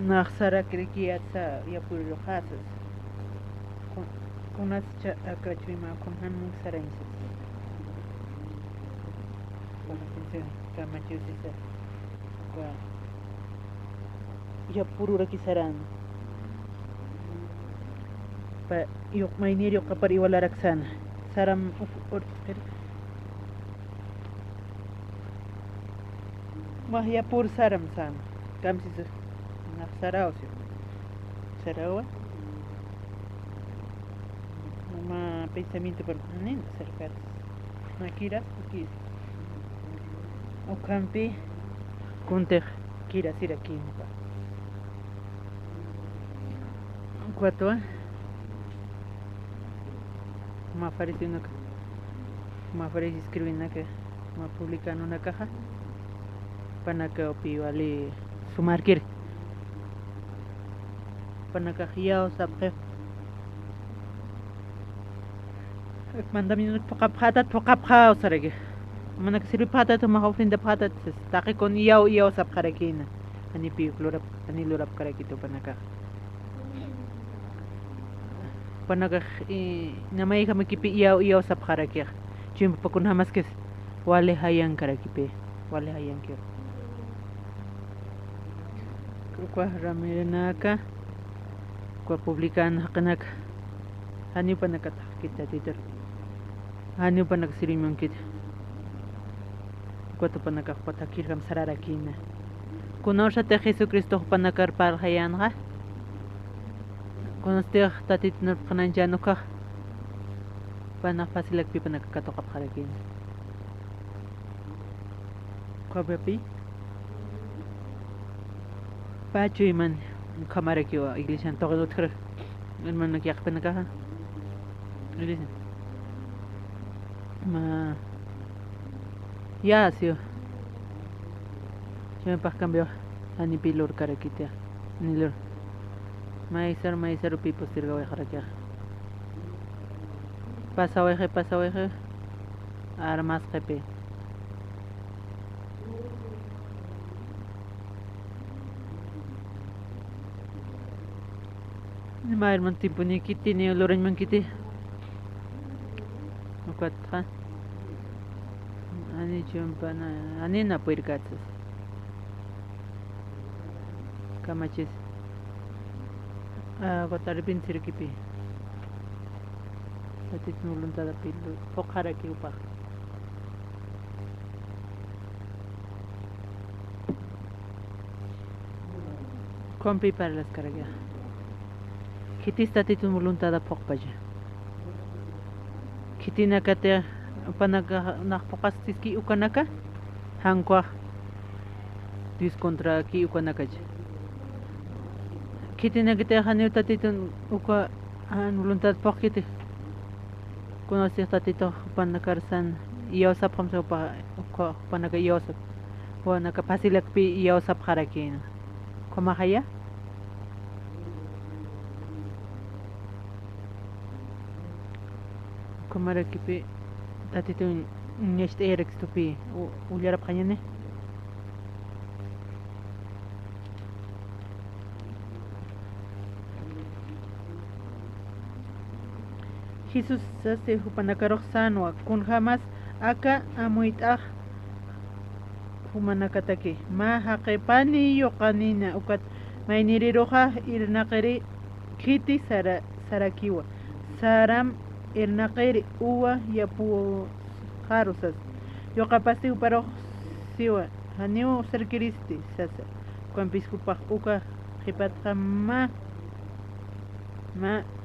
naxsara krikiatsa yapurlo khasas Kunas akrachima kunhan mung sarensis. Para pinsen kamachusisa. Kwa ya purura kisaran. Pa yok mainir yok kapar iwala raksana. Saram mah ya pur saram san. Kamsis naksarao sih. Sarawa. Ma pensamiento permanente cerca Makira aquí o campi kunter kira sira kimpa cuatro ma aparece escribir que ma publicar en una caja para que opi vale sumar kir para que ya o sapre mandamiento paqapqa usaraki manaka sirvi phatata maha ofrenda phatata taqi con iyaw sapqarakina anipi lurap karaki tupanaka panaka namayqa makipi iyaw sapqaraki chimpa pakuna hamaskes wale hayan karakipe wale hayan kyo kwa ramirenaka kwa publican haqanaka hani panaka kita titor hani panaka sirimon kit kwa panaka patakirgam sararakina kunoshate Jesucristo panakar par hayanga kunostir tatit nur pananjanuka panak pasilak pi panaka katokap harakina kwa bepi pacho iman kamara kiwa iglesia toqilot khar hermano ki aqpana kaha iglesia ma ya sio yo pas cambio ani pilor karakita ni lor maisar pi postirga wa kharakia pasa weje armas khepe Mair man tiempo ni kiti ni loren man kiti. Ukat ha. Ani chumpa na ani na puirkatsas. Kamachis. Kotar bin sirkipi. Atit nulunta da pilu. Pokhara ki upa. Compi para las cargas. Kiti statitu muluntada pokpaja. Kiti nakate panaga nakpokastiski ukanaka hankwa dis contra ki ukanaka. Kiti nakate hanu tatitun uka muluntada pokiti. Conoce tatito panakarsan iosap hamsa pa panaga iosap. Wanaka pasilak pi iosap harakin. Komahaya? Kamara kipi tatito neste erex tupi uliarap kanya ne Jesus se hupanakaroq sanwa kun jamas aka amuitaq humanakataki ma haqipani yoqanina ukat mayniriroqa irnaqiri kiti sarakiwa saram Irnaqiri uwa yapu jarusas. Yo capasti uparo siwa. Haniu serkiristi sasa. Kwan piskupak uka hipatqa ma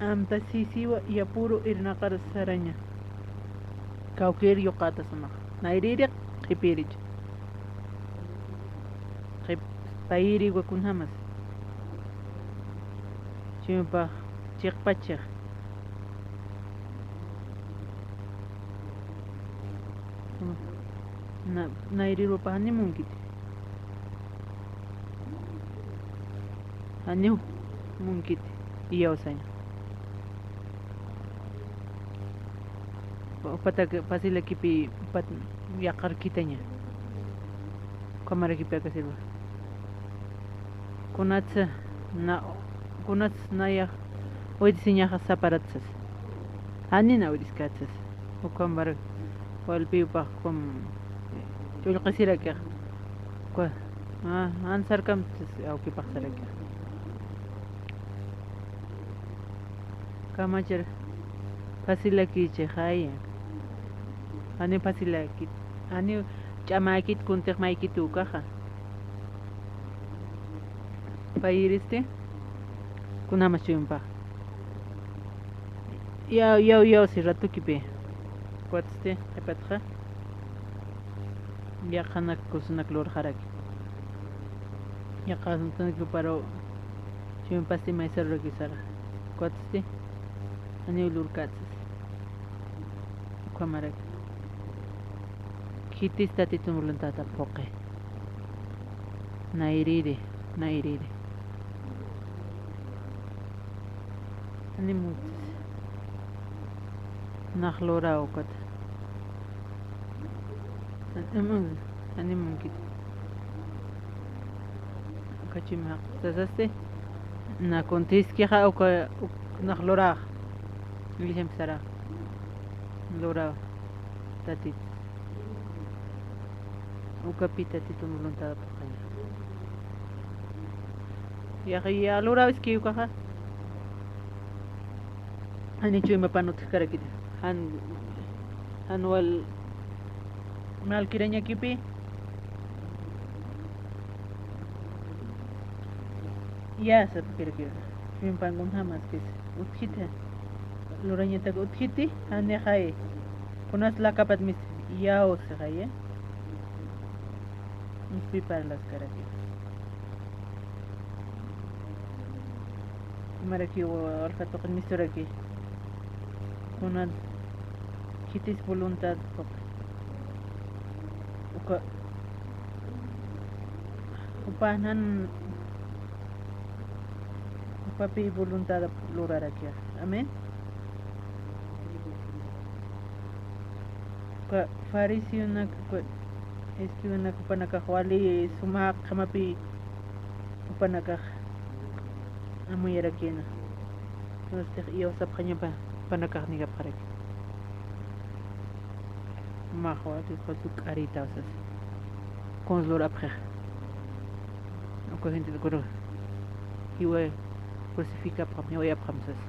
amtasi siwa yapuro irnaqar saraña. Kaukir yo qata samaq. Nairirik qipirich. Pairi wakun hamas. Chimpa chiqpachaq. Nairiru pa hani mungkit hani mungkit iya usanya patak pasila kipi pat yakar kitanya kamara kipi akasilwa kunats na ya oidisinya saparatsas hani na oidiskatsas ukambar walpi pa kom Chul qasira kya kwa ansar kam au ki paksara kya kamachar fasila ki che khaya ani fasila ki ani chamakit kuntek maikit ukaha pairiste kuna machimpa ya si ratu kipe kwatste epatha Yaqanak kusunak lor haraki. Yaqanak paro chimpasti maisar rogisara. Kwatsti ani lur katsas. Kwamarak. Kitis tatitu muluntata poke. Nairide. Ani mutis. nahlora ukat animun kit kachima tasaste na kontiski ha uka nahlora lihem sara lora tatit uka pita titun voluntada pakanya ya lora iski uka ha ani chuma panut karakit wal mal kiranya kipi ya sab kira film panggung hamas kis uthita loranya tak uthiti ane khai kunas lakapat mis yao se khai muspi parlas karakit maraki wal katokan misturaki kunas kitis voluntad uka upanan upapi voluntad lorarakia amen uka farisiunak eskiunak upanaka wali sumak kamapi upanaka amuyarakina terus iyo sapkanya pa panaka niga parek mahwa tu pasuk arita usas konslor après uka gente de coro iwe crucifica pramyo ya pramsas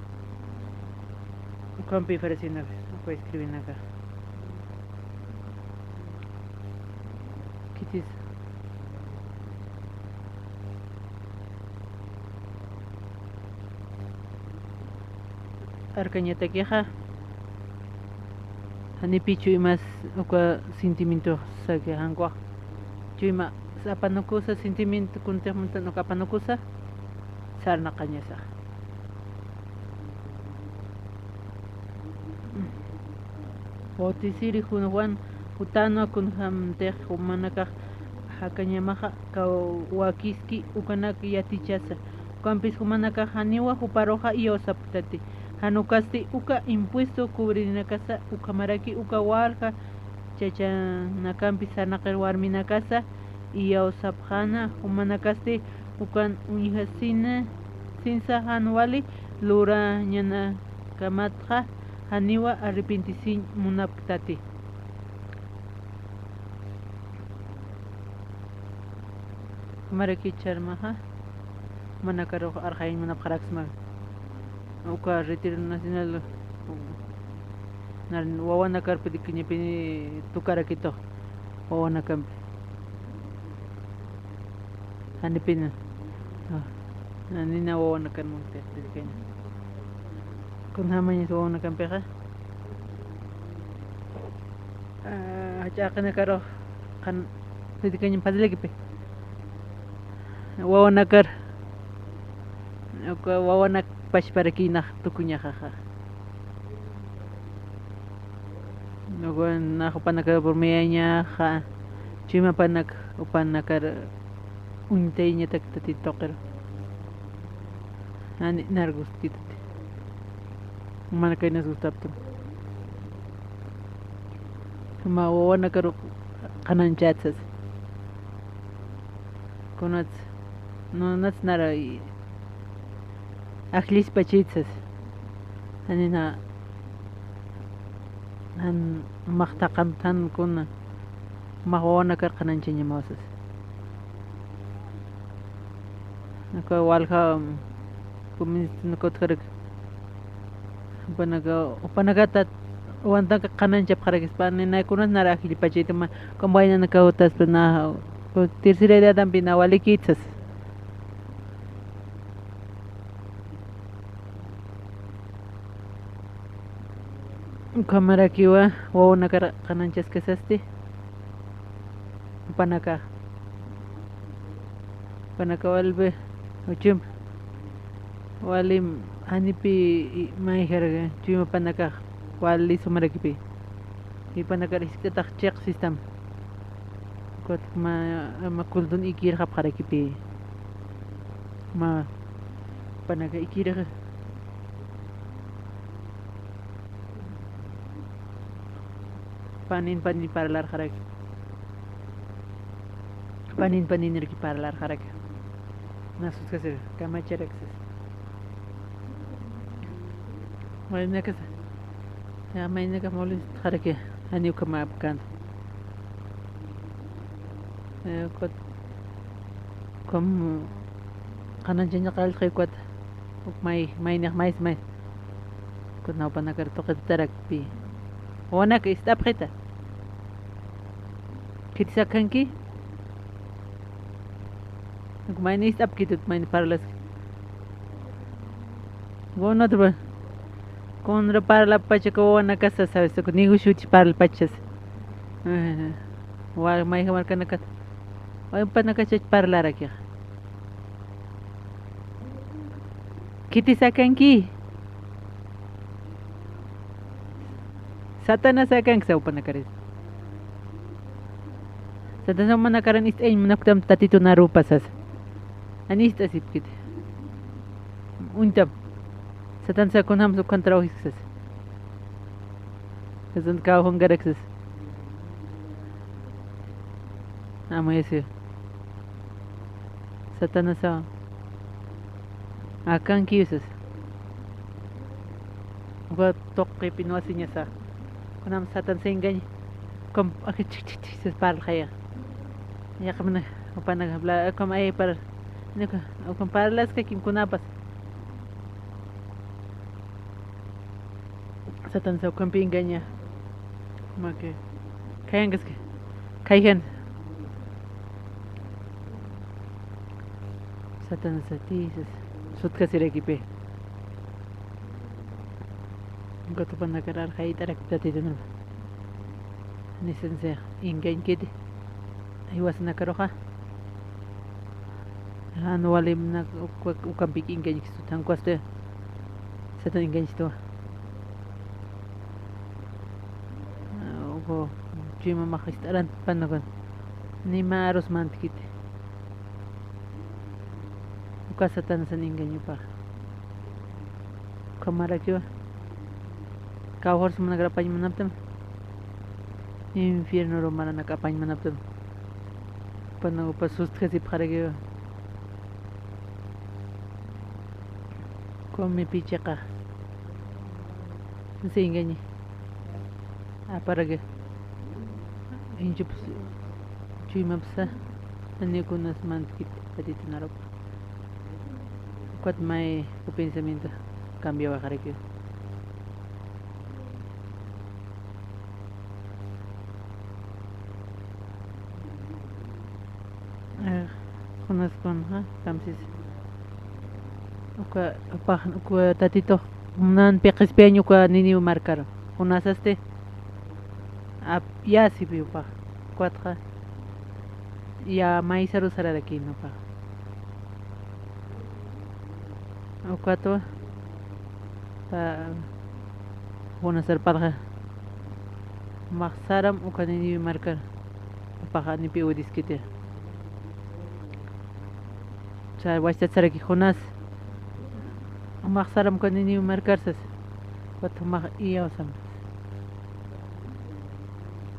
uka ampi farisina uka escribir acá kitis arkanya takiha hani pichu imas uka sentimiento sa que hangwa chuma sa panukusa sentimiento kunte munta no kapanukusa sarna kanya sa Otisiri Juan utano kun hamte humanaka hakanyamaha ka wakiski ukanaki yatichasa kampis humanaka haniwa huparoja iosaptati hanukasti uka impuesto kubrinakasa ukamaraki uka walka chacha nakampi sanaqer warminakasa iosapjana humanakasti ukan unihasina sinsa hanwali lura ñana kamatja haniwa arrepentisin munaptati maraki charmaha manakaro arjain manapjaraxma uka retiro nacional wawanakar pedikiñapini tukarakito wawanakam hanipina nina wawanakan monte pedikanya kun hamanya wawanakam peja achaqana karo kan pedikanya padlegipe wawanakar uka wawanak pashparakina tukunya jaja luego na upanakar por meña ja chima panak upanakar unteinya tak tatitoker ani nargustite manakay nas gustapto ma wawanakar kanan chatsas kunats no nats nara Ахлис пачицас. Они на махтакам тан куна махwana каркаnan chinya mosas. Naka walha kumis nakot karag upanagat wanta kanan chap karagis pa na kunas nara ahli pachita ma kombaina nakautas pa na tirsire de adam pinawali kitsas. Kamera kiwa wawanakar kanan chaskasasti panaka walbe uchum walim hanipi mai herga chuma panaka wali sumarakipi i panaka iskata check system kot ma kuldun ikir khap kharakipi ma panaka ikir panin paralar harak panin riki paralar harak nasus kasir kamacharak mayna kas ya mayna ka molis harak ani kama apkan kot kom kanan janya kal kwat may kot na pa nakar to tarak pi wana ka istap khita kitsa kanki may ni istap kitut may paralas gona to kon ra parla pacha ko wana ka sa sa ko ni shuchi parla pachas wa may kamar ka nakat ay pa nakachach parla rakya kitisa kanki Satana sa kang sa upanakaris. Satana manakaran is ay manaktam tatito na rupasas. Anista sipkit. Untab. Satan sa kunham sa kontraw hiksas. Satan ka hongaraksas. Amo yesi. Satana sa akan kiyusas. Uga tokke pinwasi niya sa kunam satan singgan kom akit par khaya ya kamna upana habla kom ay par nika kom parlas ka kim kunapas satan sa kom pinganya make kayan gaske kayan satan sa tises sutka sirekipe goto pa nakarar kay tarak dati dun nisense ingain kid iwas na karo ka ano walim na ukambik ingain kisutang kwaste sa to ingain sto uko jima makistaran panagon ni maaros mantikit ukasatan sa ingain pa kamarakyo Kau harus menagarapan manaptam infierno romana nakapan manaptam panago pasust kasi parage come picha ka sehingga ni parage injup cuy mapsa ani kunas mantkit pati tunarap kuat mai pensamiento cambio bajareke kunas kon ha kamsis uka apa uka tatito nan pekes peño ka nini marcar kunasaste ap ya si piu pa kuatra ya mai saru sararaki no pa ukato pa kunasar parha maksaram uka nini marcar pa ni piu diskite sa wasta saraki khunas maksaram ko nini markarsas wat mak iya sam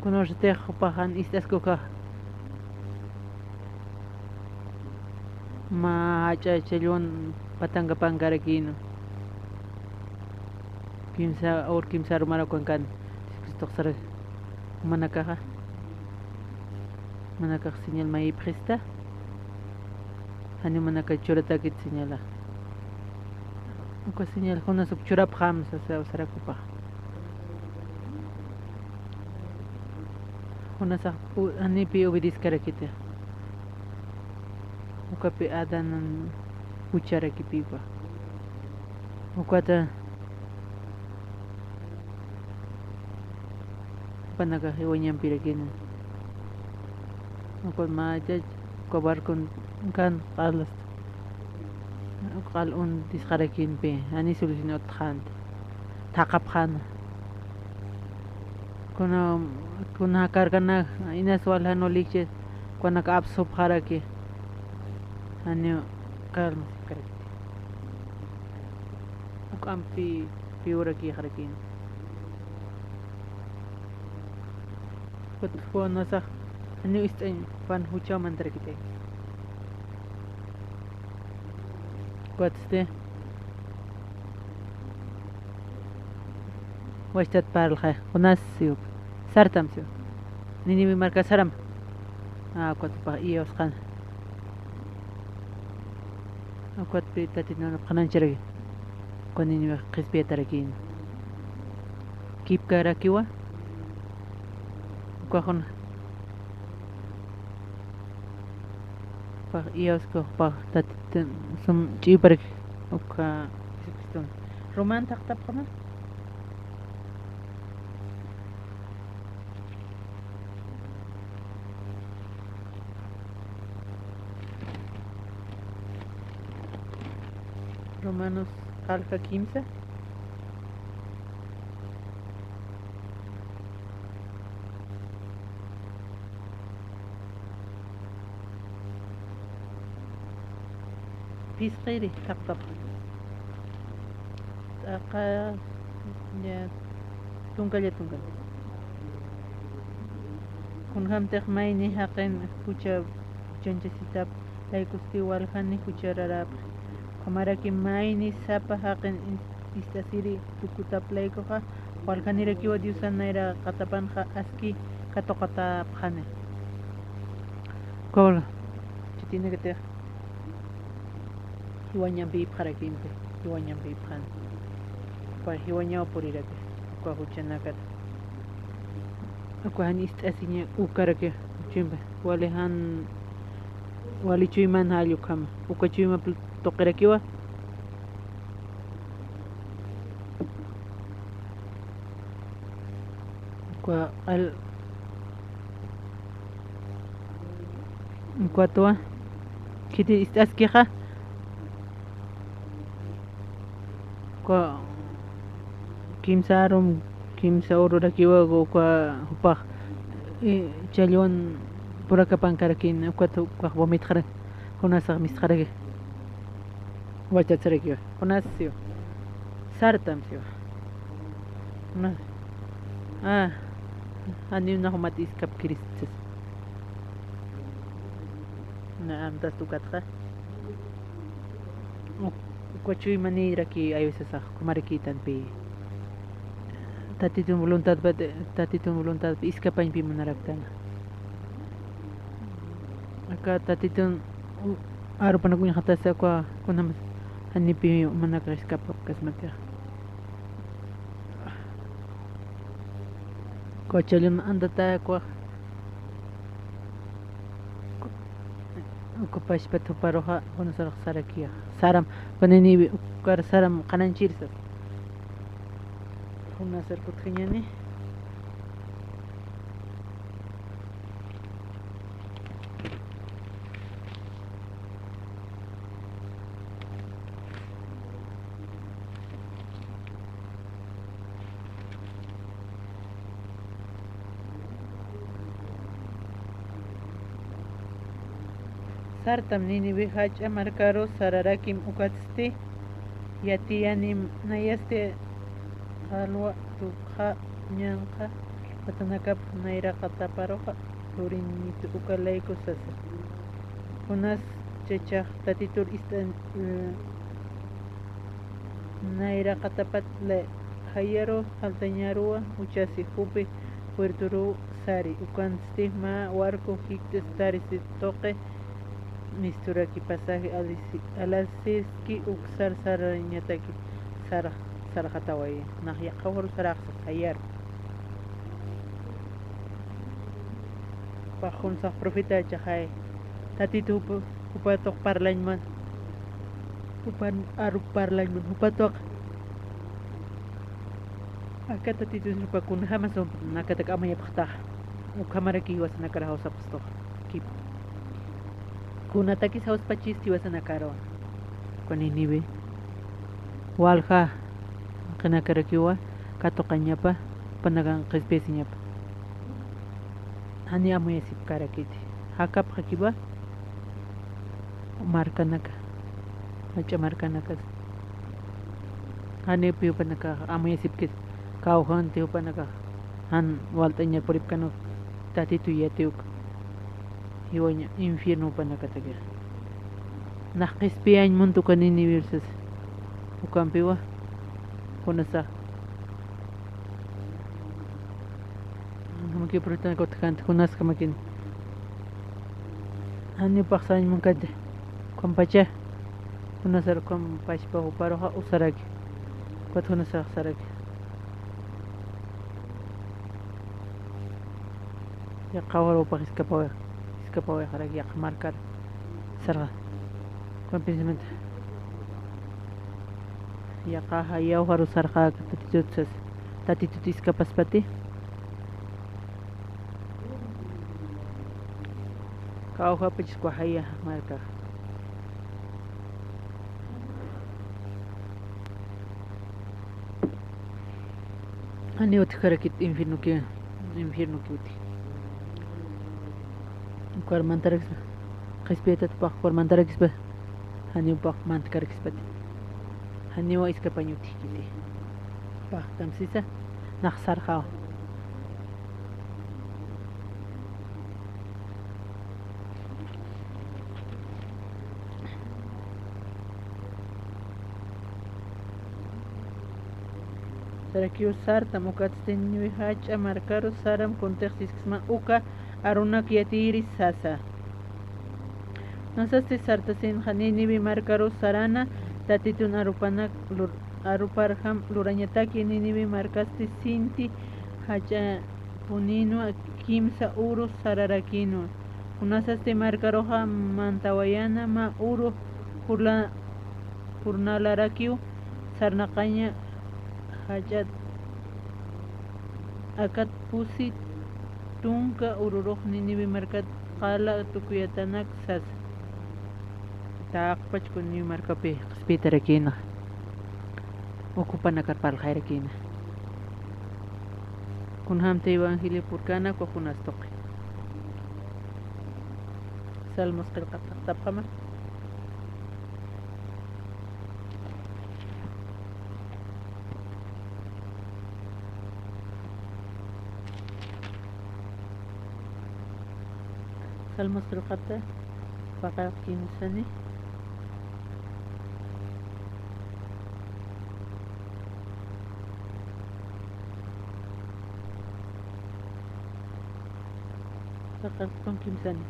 kuno jete khupahan istas ko ka ma acha chelon patanga pangarakino kimsa rumara kon kan stok sar manaka sinyal mai presta hani manaka churata kit señala ko señal khona sub churap kham sa usara kupa khona sa ani pi obedis karakite uka pe adanan uchara ki pipa ukata panaga hewanyam piragin ukon majaj kabar kun kan qalas qalun disqarakin pe ani solution khand thaqap khan kuna kargana ina swal hano likche kuna ka apso pharake ani karm karak ukampi piura ki kharakin Fue no sa ani istain pan hucha mantra kite. Cuatste. Washtat parlja unas siu sartam siu. Nini mi marca saram. Cuat pa ios kan. Cuat pita tinano kanan cheregi. Con nini qisbietarakin. Kip karakiwa. Cuajon. Pa ios ko pa tatin sum chiparek. Oka isipistun. Roman taktap kama. Romanos alfa 15. Pisqiri taqtaq. Taqa ya tungkal. Kun hamtaq mayni haqin hucha chanchasitap laykusti walhani huchararap. Kamaraki mayni sapa haqin istasiri tukutaplaykuqa walkanirakiwa diusanayra qatapanqa aski katoqatapqani. Kola chitinakatiq hiwañampi ipqarakimpi hiwañampi ipqani pa hiwañawa puriraki ukwa huchanakata ukwa hani ist'asiña ukaraki uchimpi wali chuyman hallu kama ukwa chuyman toqirakiwa ukwa ukwa kiti ist'askiqa kimsa ururakiwa ukwa upaq challwan purakapankarakin ukwa vomitqaran hunasaq misqaraki wachatsarakiwa hunasiwa sartam siwa ani unaqmati iskap kiristas amtas tukatqa Cuachuy maniraki ayusasaq kumarikitanpi tatitun voluntad iskapañpi manaraktana aka tatitun arupanakuña hatasa kwa kunamas hanipi manaka iskapa kasmatiq kuachallan andata kwa ukupashpa tuparoja kunasaraq sarakiya saram kunini ukar saram qananchirsa kunasar kutqiñani sartam nini hacha marcaro sararakim ukatsti yatiyanim nayaste alwa tukha ñanqa patanakap nayra qataparoqa turinnitu ukalayku sasa unas chachaq tatitur istan nayra qatapat le hayaro altañarua uchasi hupi puerturu sari ukansti ma warku hiktes tarisi toqe misturaki pasaje alasiski uksar sarañataki sarajataway nahyaqawar saraqsa hayar pajun sa profita chahay tatitu upatok parlañman upan aruk parlañman upatok aka tatitu supakun hamasom nakatak amaya pakta ukamaraki wasana karahaw sa pastok kip kunataki sa uspachisti wasana karaw kuninibe walha kanakarakiwa katoqañapa panagan qespesiñapa hani amuyasip karakiti hakapqa kiba markanaka hacha markanaka hani piu panaka amuyasip kit kauhan tiu panaka han waltaña puripkanu tatitu yatiuk iwaña infierno panakataga naqispi añmuntu kanini virsas ukampiwa kunasa maki protan kotkant kunaska makin ani paksañ mankante kompacha kunasar kompachpa uparoja usaraki kot kunasa saraki ya qawaro pa escapawe haraki ya marcar sarga con pensamiento ya qaha ya haru sarga tatitutis kapaspati kauha pechis kuahaya marca ani otkarakit infierno ki uti kuar mantarex respetat pak kuar mantarex ba hani pak mantarex pati hani wa iska panyuti kiti pak tamsisa naxsar khaw Sarakio sarta mukatsten niwi hacha marcaro saram contextis kisma uka aruna kiatiri sasa nosaste sarta sin hanini bi marcaro sarana tatitun aruparham lurañataki nini bi marcaste sinti hacha punino kimsa uru sararakino unasaste marcaroja mantawayana ma uru purnalarakiu sarnaqaña hajat akat pusi tunka ururuq ninibi markat qala tukuyatanak sas taqpach kun ni markapi qspitarakina okupana karpal khairakina kun hamte evangelio purkana ko kunastoqi salmos qilqat tapqama Salmos qilqata paqa kinsani paqa kon kimsani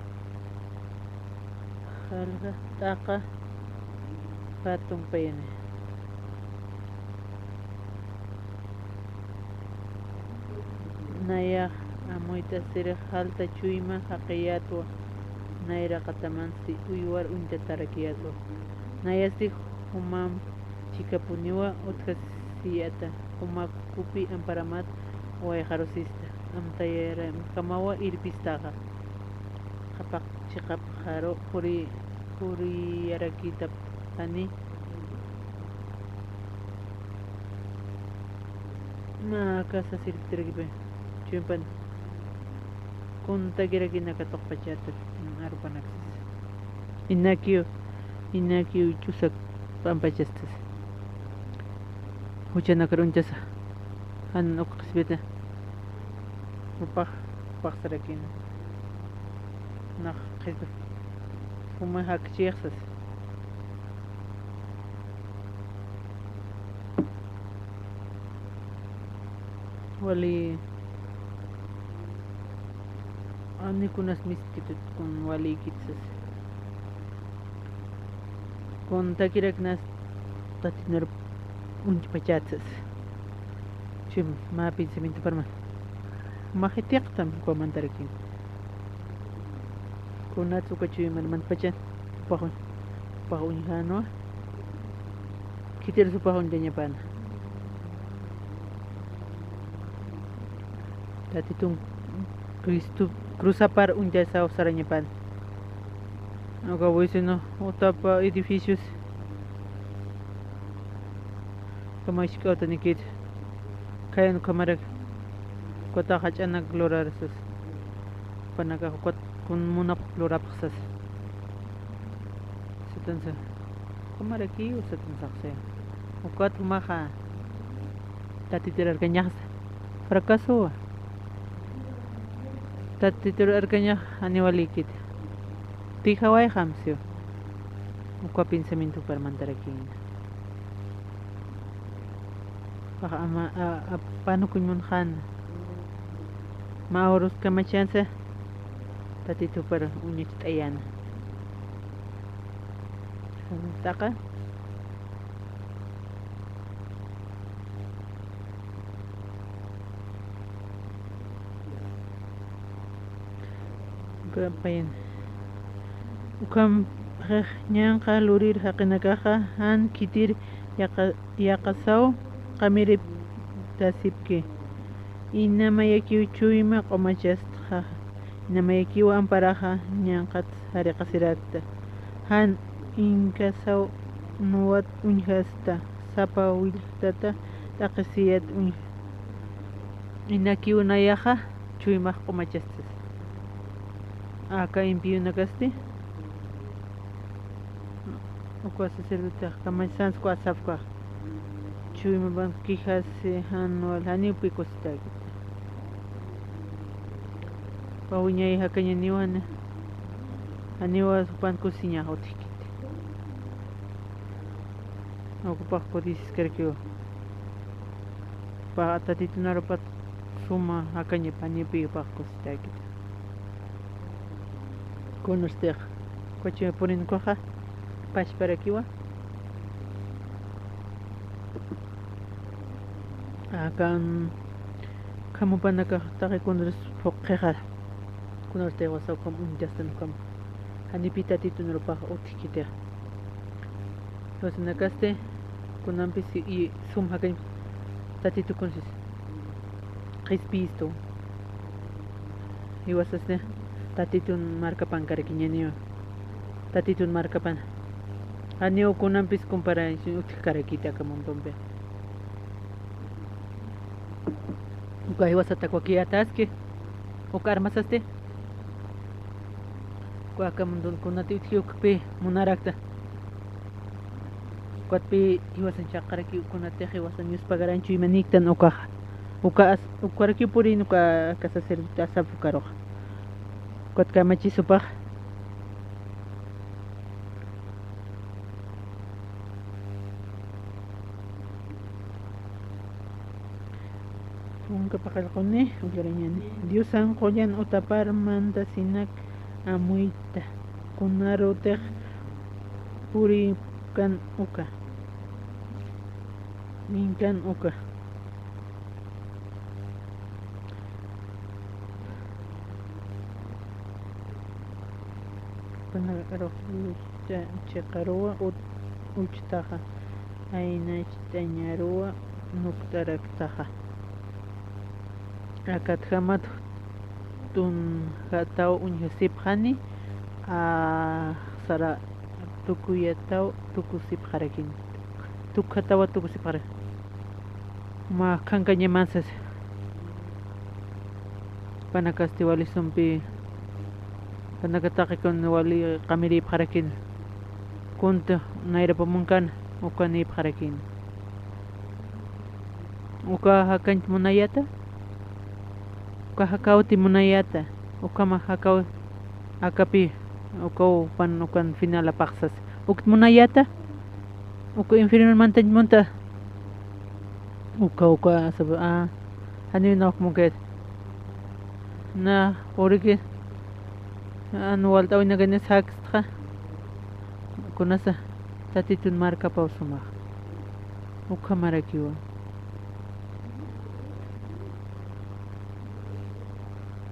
khalga taqa patung payane naya amoita sere halta chuyma haqiyatwa naira qatamansi uywar unta tarakiyatwa nayasti humam chikapuniwa utkasiyata humakupi amparamat wayjarosista amtayara kamawa irpistaqa qapaq chiqap qaro puri yarakitap ani ma kasa sirtirgibe chimpan kunta giragina katok pachata arupanaksis inakiu chusak pampachastas huchanakarunchasa han uqsbeta upaq sarakina naq qisba huma hakchiqsas wali ani kunas miskitut kun wali kitsas kun takirak nas tatinar unch pachatsas chim ma pensamiento parma mahitiqtam ko mantarakin kunatsu kachuy man pachan pahun hano kitir su pahun janyapan tatitung Cristo cruzapar un jasa osarañapan acabo no otapa edificios como iskota nikit kayan kamara kota hachana glorarsus panaka kot kun muna glorapsas setansa kamara ki usatansa se ukot maha tati tirar kanyas fracaso Tatitur arcaña animalikit. Tijawai hamsio. Ukwa pensamiento para mandar aquí. Ama pano kunyun han. Maurus kamachansa. Tatitu para unyit ayan. Taka. Kapayan. Ukam nyanka lurir hakinakaha han kitir yakasaw kamirip tasipke. Inamayaki uchuyma qomachastha. Inamayaki wa amparaha nyankat harikasirakta. Han inkasaw nuwat unhasta sapa wiltata taqsiyat inaki unayaha chuyma qomachastas. Acá envío una casti. O cuál sacerdote, camachans cuál safka. Chui me van quijas anual hani pico stag. Pauña y hacaña niwana. Aniwa pan cocina hotikit. Ocupa codices creo. Pa tatitunar pat suma hacaña pani pico stag. Con usted, coche me ponen coja, pas para aquí va. Acá, como para acá, está con los foquejas, con usted vas a como un ya están como, anipita tito no lo paga o tiquete. Los en acá este, con ampis y sum acá, tatito con sus, respisto, y vas a hacer. Tatitun marca pan caraquiñanio. Tatitun marca pan. Anio con ampis compara caraquita como un tombe. Ukai was ataco aquí atasque. O karmas este. Cuacamundon con natitio pe munarakta. Cuatpe ibas en chacaraqui con ateje was en pagarancho y manictan o caja. Ukas ukaraqui purin uka casacer tasafucaroja. Kuat kamachi supah. Nunca pakal kone, ugaranyan. Dios ang koyan utapar manda sinak amuita. Kunarotech puri kan uka. Minkan uka. Panagaro chekaroa uchtaja aina chtañaroa nuktaraktaja akatjamat tun hatao unyasipjani a sara tukuyatao tukusipjarakin tukhatawa tukusipjara ma kankañamansas panakastivalisumpi Panakataki con wali kamiri parakin. Kunta naira pamunkan uka ni parakin. Uka hakan munayata. Uka hakauti munayata. Uka mahakau akapi. Uka pan ukan final apaksas. Uka munayata. Uka inferior mantan munta. Uka sab hani nok muket. Na orike anual tahu na ganyan sa ekstra kuna sa tatitun marka pa usuma ukha marakiwa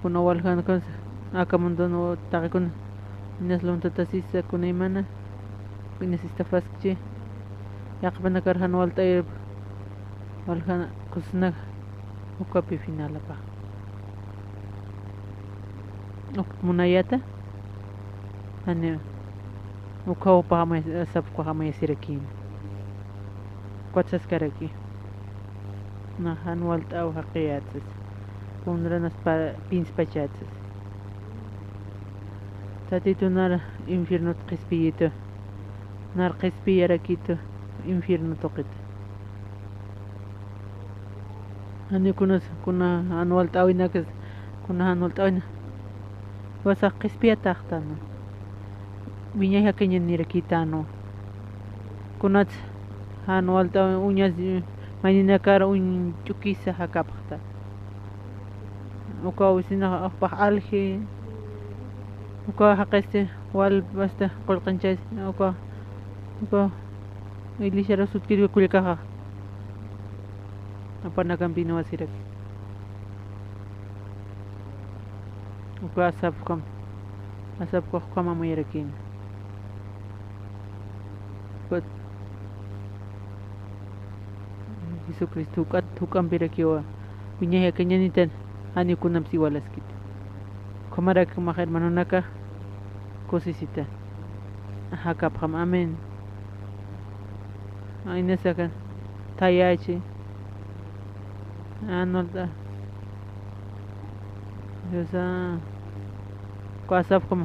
kuna walhan kan akamundo no takikun inaslon tatasisa kuna imana inasista faskche yakpan nakarhan wal tayo walhan kusna ukha pi finala pa munayata ane ukau pa may sab ko kamay sirakin kwatsas karaki na hanwal taw haqiyatsas kunra nas pa pins pachatsas tatito nar infierno qespiyito nar qespiyaraquito infierno toqit ane kuna anual taw inakas kuna anual taw Wasa qispia taqtano. Viña hakeña nirakitano. Kunat anualta uñas mañana cara un chukisa hakapta. Uka usina apah alge. Uka haqeste wal basta qolqanchas uka ilishara sutkiri kulkaha. Apana campino asirak. Uka asap ko kama mayarakin. But Jesucristo hukam pirakiwa. Pinya ya kenyanitan ani kunam siwalaskit. Kamara kumaher manonaka kosisita. Hakap ham amen. Aina sakan tayachi. Anolta. Yosa kuasap kama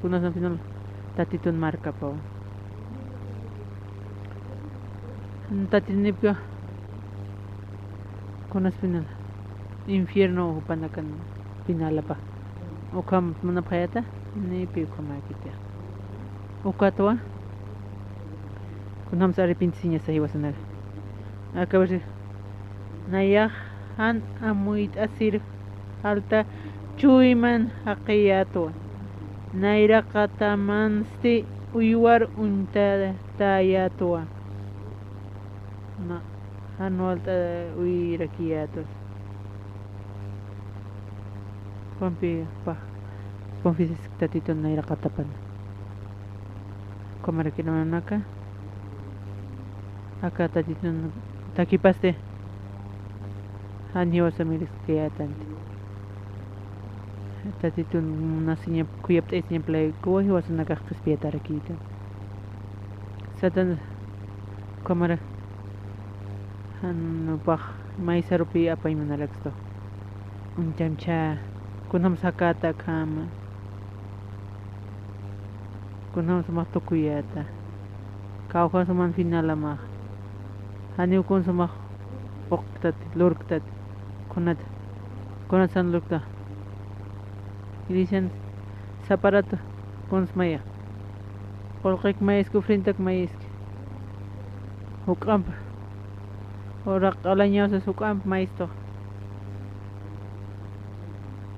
kunasan pinol tatitun marka pa. Tatinipyo kunas pinal infierno panakan pinala pa. Ukam manapayata ni piu kamakita. Ukatwa kunam sa arrepintinya sa hiwasanag. Akabar nayahan amuit asir alta chuyman haqiyato naira katamansti uywar unta tayato na anualta uyrakiyato pampi pa pampi tatito naira katapan kamarakinanaka aka tatito takipaste anyo sa milis kayatante tatitun nasinya kuyap tes nya play ko hiwas nakakspieta rakita satan kamera han bah mai sarupi apa yang manalaksto uncamcha kunam sakata kama kunam sama tokuyata kau kan sama final lama hani ukun sama oktat lurktat kunat san lurkta Dicen separato con maya. Porque mais que frente que mais. O campo. Ora alaño se su campo mais to.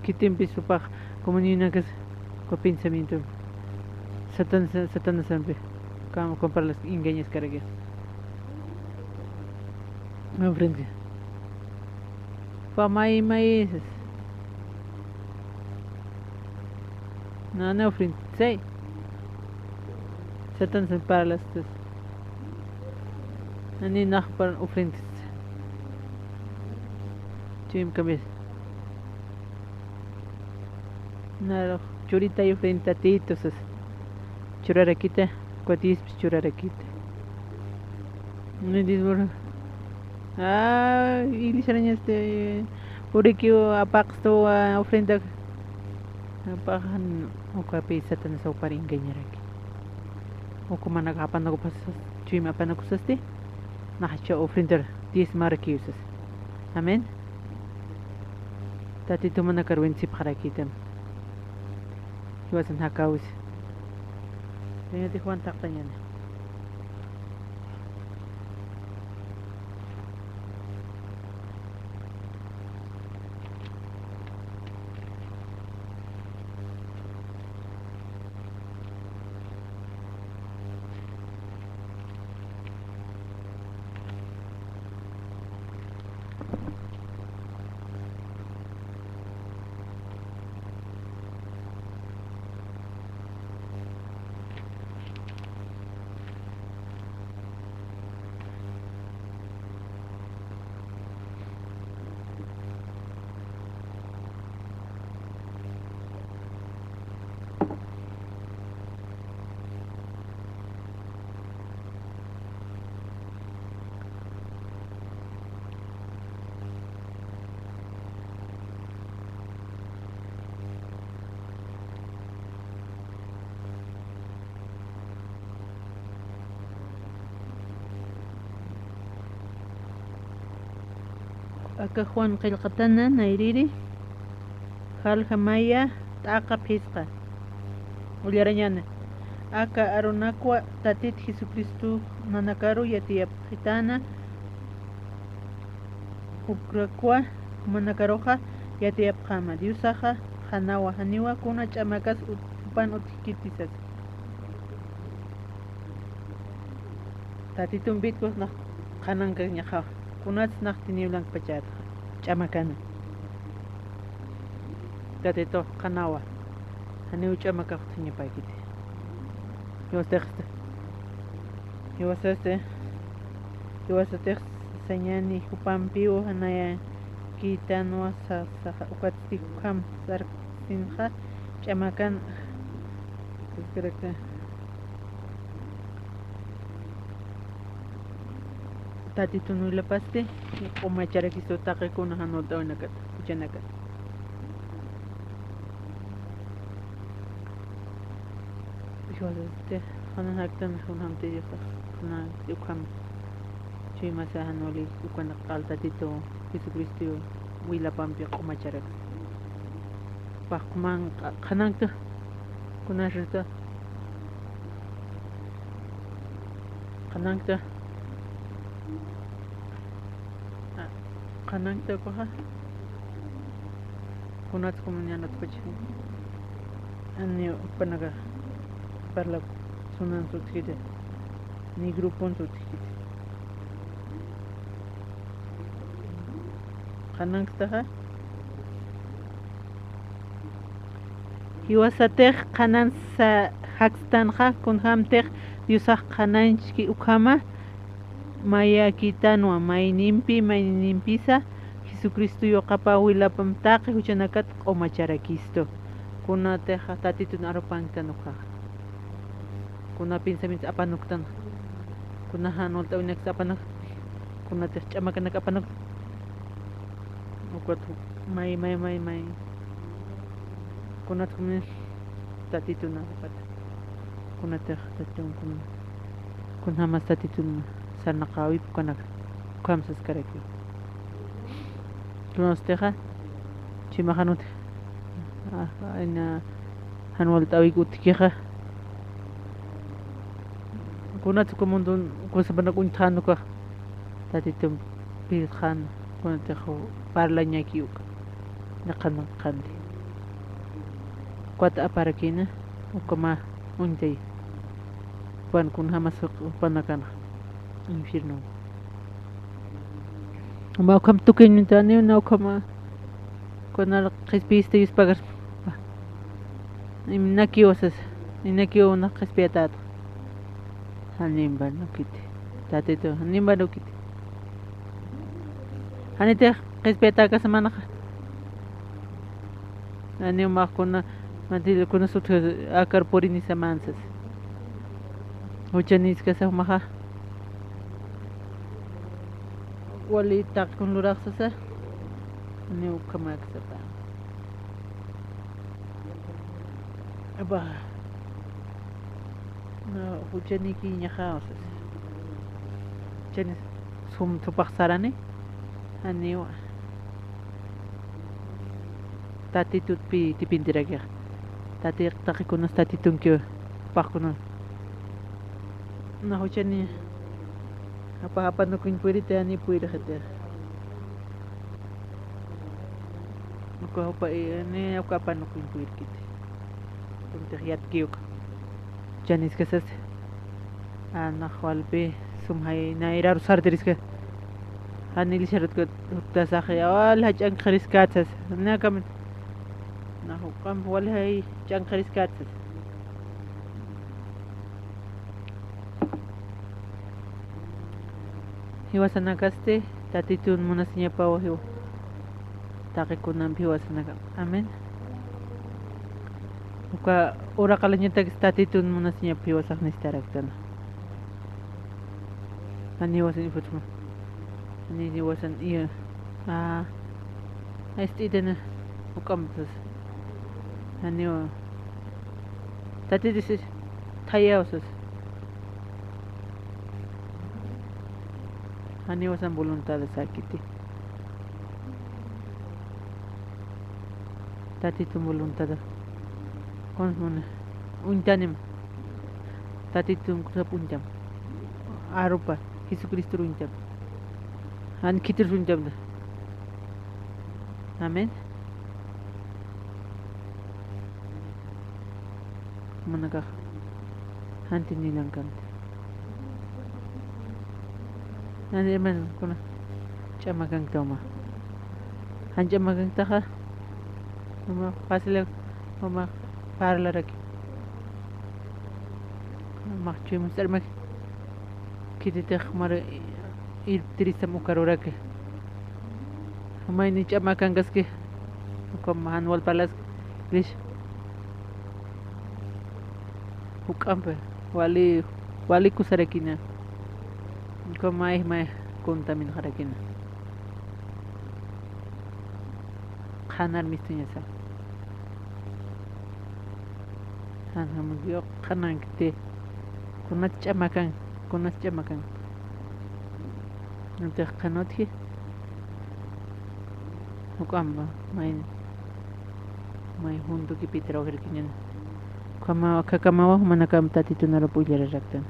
Que tempo su pa como ni una que con pensamiento. Satan sempre. Como comprar las engañas cargas. No frente. Pa mai No, friend. Say. Satan se para las tres. Ani nach para o friend. Chim cabez. Naro, churita y friend tatitos. Churarakita, cuatis churarakita. No disbor. Y lisarañas de Urikio apaxto a ofrenda. Pahan ukapi satan sa uparing ganyaraki. Uko managapan ako pa sa chima pa na kusaste. Nakacha ofrender 10 marakiusas. Amen. Tati tumana karwin si pakarakitam. Iwasan hakawis. Kaya ti Juan takta niyan. Acá Juan Qilqatana Nairiri Jal Jamaya taqa pisqa ullarañana aka arunakwa tatit Jesucristo nanakaru yatiyapqitana ukrakwa manakaroja yatiyapqama Diosaja hanawa haniwa kuna ch'amakas upan utikitisas tatitun bitkus na qananka ñaqa kunats naq tiniblank pachata ch'amakana tatito qanawa haniwa ch'amakaq ñapaykiti Iwasateq sañani hupampiwo hanaya kitanwa sa ukatikuqam sarsinqa ch'amakan tatitun uylapaste q'umacharakisto taqikuna hanulta waynakata huchanakata Iwasateq hanan haktan hunamte yaqaq hana ukham Chimasa hanuli ukana qaltatito Jesucristo willapampi q'umacharak paqman qananta kunashita qananta paha kunat komunyanat pachi ani upanaga parla sunan tutkide ni grupon tutkide qanantaqa hiwasateq qanan sa haqstanqa kunhamteq Diosaq qananchiki ukhama maya kitanwa mayninpisa Jesucristo yoqapa willapamtaqi huchanakat q'umacharakisto kunateqa tatitun arupankan uqaq kuna pensamientos apanuktan kuna hanulta winak apanuk kunateq ch'amakanak apanuk may kunat kumin tatitun arupat kunateq tatitun kun hamas tatitun sanaqawi kunak kamsas karaki tunasteqa chimahanut ina hanwalta awikutikiqa kunat kumundun kusabanak untanuka tatitun pilkhan kunateq parlañakiuk naqanan qandi kwata aparakina ukama untay pan kun hamas panakana infierno ma kam tukin tani na kama kuna qespiste yuspagar imnakiosas inakio na qespiatat hanimba nokiti tatito hanimba nokiti hanite qespiata ka semana ani ma kuna mantil kuna sut akar porini samansas huchanis ka sa maha wali tak kun lurak sasa ni ukamak sapa aba na huchani ki nya khaosas chanis sum tupak sarane aniwa tatitut pi tipindiragya tatir takikunos tatitun kyo pakuno na huchani apa no kuin pwede ani pwede khater ko pa ni apa no kuin pwede kit kunti khiyat kiyuk janis kasas ana khwalbe sumhay na irar sarderis ka hanili sharat ko tasakhi awal haj an kharis katsas na kam na hukam wal hay jang kharis katsas hiwasanakaste tatitun munasnya pawo hiwa takikunam hiwasanaka amen uka ora kalanya tatitun munasnya hiwasak nistaraktan ani hiwasan ifutma ani hiwasan iya istidana ukam tas ani wa tatitis thayawsas ani wasan voluntad sakiti tatitun voluntad con untanim tatitun kusap unjam arupa Jesucristo unjam an kitir unjam da amen manaka hantin nilankan nani man kuna chamagang toma han chamagang taka mama pasile mama parla raki machim sermak kititech mar ir trisam ukarurake may ni chamagang gaske kom hanwal palas grish hukampe wali kusarekina kom mai kontamin harakina khanar mistunya sa han hamugyo khanan kite kunat chamakan nanti kanot ki hukamba mai hundu ki pitro gerkinyan kama kakamawa manakam tati tunara pujara raktan